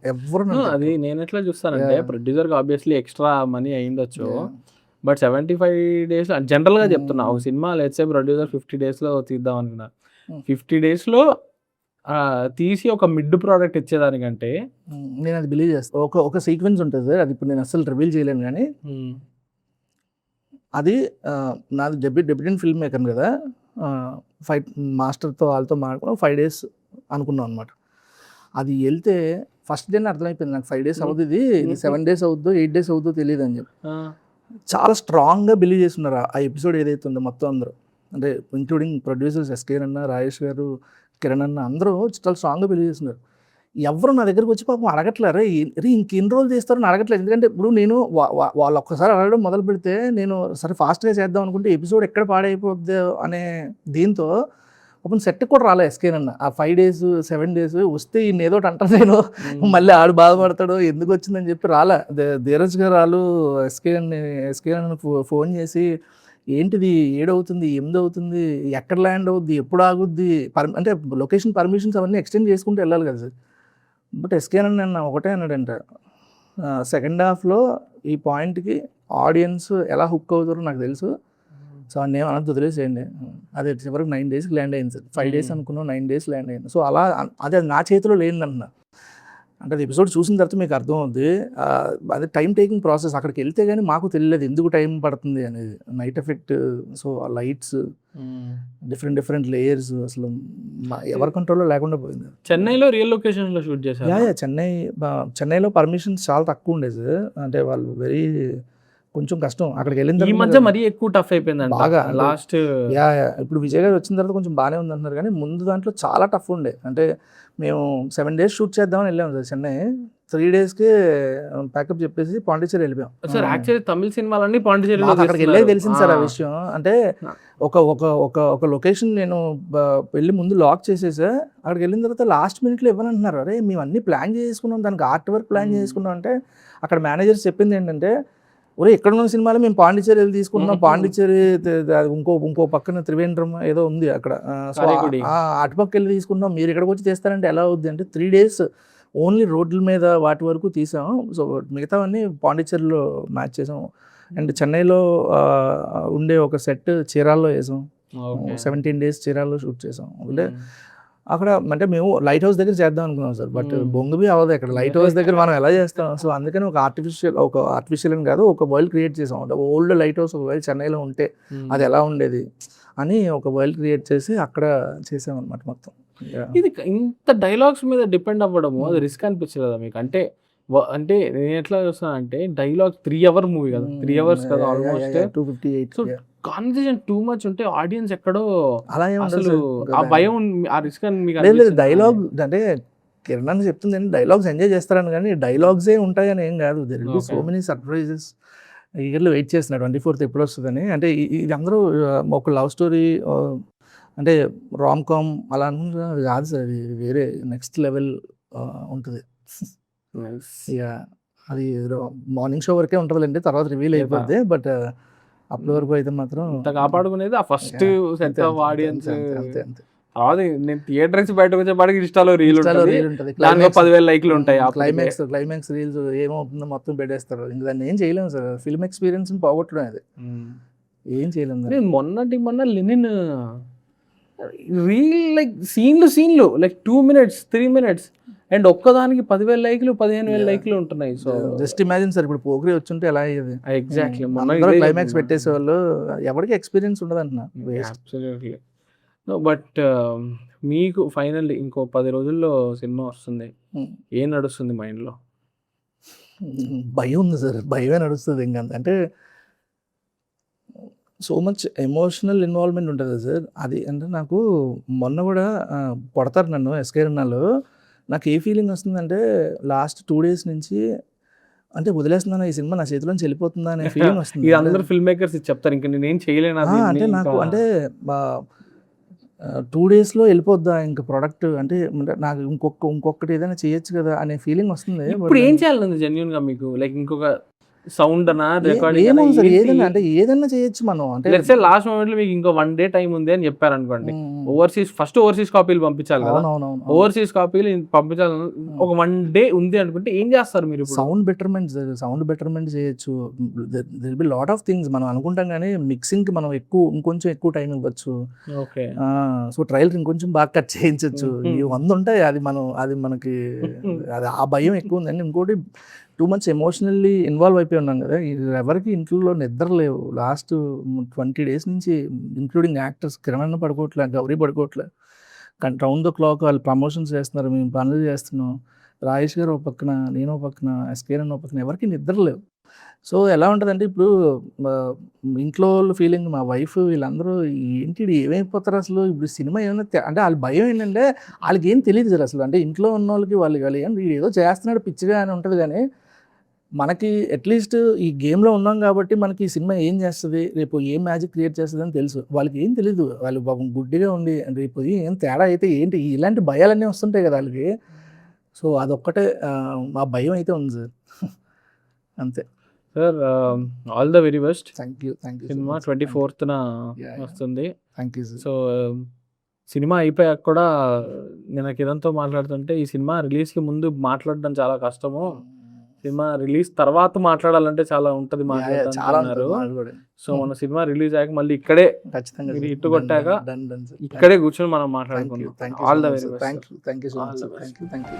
అది నేను ఎట్లా చూస్తానంటే ప్రొడ్యూసర్కి ఆబ్వియస్లీ ఎక్స్ట్రా మనీ అయిండొచ్చు. బట్ 75 days జనరల్గా చెప్తున్నా, ఒక సినిమా లెట్స్ ప్రొడ్యూసర్ 50 days తీద్దాం అనుకున్నా. 50 days తీసి ఒక మిడ్ ప్రోడక్ట్ ఇచ్చేదానికంటే నేను అది బిలీవ్ చేస్తాను. ఒక సీక్వెన్స్ ఉంటుంది సార్, అది ఇప్పుడు నేను అస్సలు రివీల్ చేయలేను. కానీ అది నాది డెబ్యూటెంట్ ఫిల్మ్ మేకర్ కదా, ఫైట్ మాస్టర్తో వాళ్ళతో మాట్లాడుకుని 5 days అనుకున్నాం అనమాట. అది వెళ్తే ఫస్ట్ డేనే అర్థమైపోయింది నాకు 5 days అవుతుంది, ఇది 7 days అవుద్దో 8 days అవుద్దో తెలియదు అని చెప్పి. చాలా స్ట్రాంగ్గా బిలీవ్ చేస్తున్నారు ఆ ఎపిసోడ్ ఏదైతే ఉందో మొత్తం అందరూ. అంటే ఇంక్లూడింగ్ ప్రొడ్యూసర్స్ ఎస్కే అన్న, రాజేష్ గారు, కిరణ్ అన్న, అందరూ చాలా స్ట్రాంగ్గా బిలీవ్ చేస్తున్నారు. ఎవరు నా దగ్గరికి వచ్చి పాపం అడగట్లేరు, ఇంకెన్ని రోజులు చేస్తారని అడగట్లేదు. ఎందుకంటే ఇప్పుడు నేను వాళ్ళు ఒక్కసారి అడగడం మొదలు పెడితే నేను సరే ఫాస్ట్గా చేద్దాం అనుకుంటే ఎపిసోడ్ ఎక్కడ పాడైపోద్ది అనే దీంతో ఒక సెట్ కూడా రాలే ఎస్కేనన్న. ఆ 5 days 7 days వస్తే ఈయన ఏదో అంటాను నేను, మళ్ళీ ఆడు బాధపడతాడు ఎందుకు వచ్చిందని చెప్పి రాలే. ధీరజ్ గారు వాళ్ళు ఎస్కేనన్న ఫోన్ చేసి ఏంటిది 7 అవుతుంది 8 అవుతుంది, ఎక్కడ ల్యాండ్ అవుద్ది, ఎప్పుడు ఆగుద్ది, అంటే లొకేషన్ పర్మిషన్స్ అవన్నీ ఎక్స్టెండ్ చేసుకుంటూ వెళ్ళాలి కదా సార్. బట్ ఎస్కేనన్న ఒకటే అన్నాడంట, సెకండ్ హాఫ్లో ఈ పాయింట్కి ఆడియన్స్ ఎలా హుక్ అవుతారో నాకు తెలుసు, సో నేను అన్నది వదిలేసేయండి. అదే చివరికి 9 days ల్యాండ్ అయింది సార్. 5 days అనుకున్నాం, 9 days ల్యాండ్ అయింది. సో అలా అదే నా చేతిలో లేనిదన్న. అంటే అది ఎపిసోడ్ చూసిన తర్వాత మీకు అర్థం అవుద్ది, అది టైం టేకింగ్ ప్రాసెస్. అక్కడికి వెళ్తే కానీ మాకు తెలియలేదు ఎందుకు టైం పడుతుంది అనేది. నైట్ ఎఫెక్ట్, సో ఆ లైట్స్, డిఫరెంట్ లేయర్స్, అసలు ఎవరి కంట్రోల్లో లేకుండా పోయింది. చెన్నైలో రియల్ లొకేషన్లో షూట్ చేశారు. చెన్నైలో పర్మిషన్స్ చాలా తక్కువ ఉండేది సార్. అంటే వాళ్ళు కొంచెం కష్టం అక్కడికి వెళ్ళిన ఈ మధ్య మరీ ఎక్కువ టఫ్ అయిపోయింది బాగా. లాస్ట్ ఇప్పుడు విజయ్ గారు వచ్చిన తర్వాత కొంచెం బాగానే ఉంది అంటున్నారు, కానీ ముందు దాంట్లో చాలా టఫ్ ఉండే. అంటే మేము 7 days షూట్ చేద్దామని వెళ్ళాము సార్ చెన్నై. 3 daysకి ప్యాకప్ చెప్పేసి పాండిచ్చేరి వెళ్ళిపోయాం సార్. యాక్చువల్లీ తమిళ సినిమాలన్నీ పాండిచ్చేరిలో అక్కడికి వెళ్ళే తెలిసింది సార్ ఆ విషయం. అంటే ఒక లొకేషన్ నేను వెళ్ళి ముందు లాక్ చేసేసా, అక్కడికి వెళ్ళిన తర్వాత లాస్ట్ మినిట్లో ఇవ్వనంటున్నారు. అరే మేము అన్నీ ప్లాన్ చేసుకున్నాం, దానికి ఆర్ట్ వర్క్ ప్లాన్ చేసుకున్నాం. అంటే అక్కడ మేనేజర్స్ చెప్పింది ఏంటంటే, ఒరే ఎక్కడ ఉన్న సినిమాలో మేము పాండిచ్చేరి వెళ్ళి తీసుకున్నాం, పాండిచ్చేరి ఇంకో పక్కన త్రివేంద్రం ఏదో ఉంది అక్కడ, అటుపక్క వెళ్ళి తీసుకున్నాం, మీరు ఇక్కడికి వచ్చి తీస్తారంటే ఎలా అవుద్ది అంటే 3 days ఓన్లీ రోడ్ల మీద వాటి వరకు తీసాం. సో మిగతావన్నీ పాండిచ్చేరిలో మ్యాచ్ చేసాం. అండ్ చెన్నైలో ఉండే ఒక సెట్ చీరాల్లో వేసాం. 17 days చీరాల్లో షూట్ చేసాం. అంటే అక్కడ అంటే మేము లైట్ హౌస్ దగ్గర చేద్దాం అనుకున్నాం సార్, బట్ బొంగుబి అవ్వదు అక్కడ లైట్ హౌస్ దగ్గర మనం ఎలా చేస్తాం. సో అందుకని ఒక ఆర్టిఫిషియల్ అని కాదు, ఒక వరల్డ్ క్రియేట్ చేసాం. ఓల్డ్ లైట్ హౌస్ ఒకవేళ చెన్నైలో ఉంటే అది ఎలా ఉండేది అని ఒక వరల్డ్ క్రియేట్ చేసి అక్కడ చేసాం అనమాట మొత్తం. ఇది ఇంత డైలాగ్స్ మీద డిపెండ్ అవ్వడము అది రిస్క్ అనిపించలేదా మీకు? అంటే నేను ఎట్లా చూస్తాను అంటే డైలాగ్ 3 hour మూవీ కదా, 3 hours కదా almost, 258. So conversation too much ఉంటే ఆడియన్స్ ఎక్కడో అలా అసలు ఆ భయం ఆ రిస్క్ అని మీకు లేదు. డైలాగ్ అంటే కిరణ్ అని చెప్తుంది డైలాగ్స్ ఎంజాయ్ చేస్తారని, కానీ డైలాగ్సే ఉంటాయని ఏం కాదు. There will be so many surprises. Eagerly wait చేస్తున్నా 24th ఎప్పుడు వస్తుందని. అంటే ఇది అందరూ ఒక లవ్ స్టోరీ అంటే రామ్ కామ్ అలా అనుకుంటున్నా, అది కాదు సార్. అది వేరే నెక్స్ట్ లెవెల్ ఉంటుంది. ఇక అది మార్నింగ్ షో వరకే ఉంటుందిలేండి, తర్వాత రివీల్ అయిపోద్ది. బట్ అప్పటి వరకు అయితే మాత్రం కాపాడుకునేది ఆ ఫస్ట్ సెట్ ఆఫ్ ఆడియన్స్. అంతే అంతే. నేను థియేటర్ నుంచి బయటకు వచ్చేపాటికి ఇన్స్టాలో రీల్ ఉంటుంది, దానిలో 10,000 లైక్లు ఉంటాయి. క్లైమాక్స్ రీల్స్ ఏమవుతుందో మొత్తం పెట్టేస్తారు. ఇంకా దాన్ని ఏం చేయలేము సార్. ఫిల్మ్ ఎక్స్పీరియన్స్ పోగొట్టడం అది ఏం చేయలేము. నేను మొన్న లెనిన్ రీల్ లైక్ సీన్లు లైక్ 2 minutes 3 minutes అండ్ ఒక్కదానికి 10,000 లైక్లు 15,000 లైక్లు ఉంటున్నాయి. సో జస్ట్ ఇమాజిన్ సార్, ఇప్పుడు పోగ్రీ వచ్చుంటే ఎలా అయ్యేది. ఎగ్జాక్ట్లీ క్లైమాక్స్ పెట్టేసేవాళ్ళు, ఎవరికి ఎక్స్పీరియన్స్ ఉండదు అంటున్నా. అబ్సల్యూట్లీ. బట్ మీకు ఫైనల్లీ ఇంకో 10 రోజుల్లో సినిమా వస్తుంది, ఏం నడుస్తుంది మైండ్లో? భయం ఉంది సార్, భయమే నడుస్తుంది. ఇంకా అంటే సో మచ్ ఎమోషనల్ ఇన్వాల్వ్మెంట్ ఉంటుంది సార్. అది అంటే నాకు మొన్న కూడా కొడతారు నన్ను ఎస్కేరన్నాలో. నాకు ఏ ఫీలింగ్ వస్తుందంటే లాస్ట్ 2 days నుంచి అంటే వదిలేస్తున్నాను, ఈ సినిమా నా చేతిలోంచి వెళ్ళిపోతుందా అనే ఫీలింగ్ వస్తుంది. ఇది అందరూ ఫిల్మ్ మేకర్స్ చెప్తారు, ఇంకా నేనేం చేయలేను అంటే నాకు. అంటే 2 daysలో వెళ్ళిపోద్దా ఇంకా ప్రోడక్ట్, అంటే నాకు ఇంకొకటి ఏదైనా చేయొచ్చు కదా అనే ఫీలింగ్ వస్తుంది. ఇప్పుడు ఏం చేయాలి జెన్యూన్ గా మీకు? లైక్ ఇంకొక సౌండ్ అనా, రికార్డింగ్ ఏదైనా, అంటే ఏదైనా చేయొచ్చు మనం. అంటే లాస్ట్ మూమెంట్ లో మీకు ఇంకో 1 day టైం ఉంది అని చెప్పారు అనుకోండి, ఓవర్సీస్ కాపీలు పంపించాలి కదా, ఓవర్సీస్ కాపీలు పంపించాలి, ఒక 1 day ఉంది అనుకుంటే ఏం చేస్తారు మీరు? సౌండ్ బెటర్మెంట్ చేయొచ్చు. There'll be lot of things. మనం అనుకుంటాం కానీ మిక్సింగ్ కి మనం ఇంకొంచెం ఎక్కువ టైం ఇవ్వచ్చు. ఓకే. సో ట్రయల్ ఇంకొంచెం బాగా కట్ చేయించవచ్చు. ఇవి 100 ఉంటాయి. అది మనకి అది ఆ భయం ఎక్కువ ఉంది. అండ్ ఇంకోటి టూ మచ్ ఎమోషనల్లీ ఇన్వాల్వ్ అయిపోయి ఉన్నాం కదా. ఎవరికి ఇంట్లో నిద్ర లేవు లాస్ట్ 20 days నుంచి, ఇంక్లూడింగ్ యాక్టర్స్. కిరణ్ పడుకోవట్లే, గౌరీ పడుకోవట్లే, రౌండ్ ద క్లాక్ వాళ్ళు ప్రమోషన్స్ చేస్తున్నారు, మేము పనులు చేస్తున్నాం. రాజేష్ గారు ఒక పక్కన, నేను ఒక పక్కన, ఎస్కేరన్ ఒక పక్కన, ఎవరికి నిద్ర లేవు. సో ఎలా ఉంటుందంటే ఇప్పుడు ఇంట్లో వాళ్ళు ఫీలింగ్, మా వైఫ్ వీళ్ళందరూ ఏంటి ఏమైపోతారు అసలు ఇప్పుడు సినిమా ఏమైనా అంటే వాళ్ళ భయం ఏంటంటే వాళ్ళకి ఏం తెలియదు సార్ అసలు. అంటే ఇంట్లో ఉన్న వాళ్ళకి వాళ్ళు ఏదో చేస్తున్నాడు పిచ్చిగా అని ఉంటుంది. కానీ మనకి అట్లీస్ట్ ఈ గేమ్లో ఉన్నాం కాబట్టి మనకి ఈ సినిమా ఏం చేస్తుంది, రేపు ఏం మ్యాజిక్ క్రియేట్ చేస్తుంది అని తెలుసు. వాళ్ళకి ఏం తెలీదు. వాళ్ళు పాపం గుడ్డిగా ఉండి రేపు ఏం తేడా అయితే ఏంటి, ఇలాంటి భయాలన్నీ వస్తుంటాయి కదా వాళ్ళకి. సో అదొక్కటే మా భయం అయితే ఉంది సార్. అంతే sir. All the very best. Thank you. Cinema 24th వస్తుంది. Thank you sir. So cinema అయిపోయాక కూడా నేను కిరణ్తో మాట్లాడుతుంటే ఈ సినిమా రిలీజ్కి ముందు మాట్లాడడం చాలా కష్టము, సినిమా రిలీజ్ తర్వాత మాట్లాడాలంటే చాలా ఉంటుంది మాట్లాడుతున్నారు. సో మన సినిమా రిలీజ్ అయ్యాక మళ్ళీ ఇక్కడే ఖచ్చితంగా హిట్ కొట్టాక ఇక్కడే కూర్చొని మనం మాట్లాడుకుంటాం. All the very best. Thank you so much. Thank you.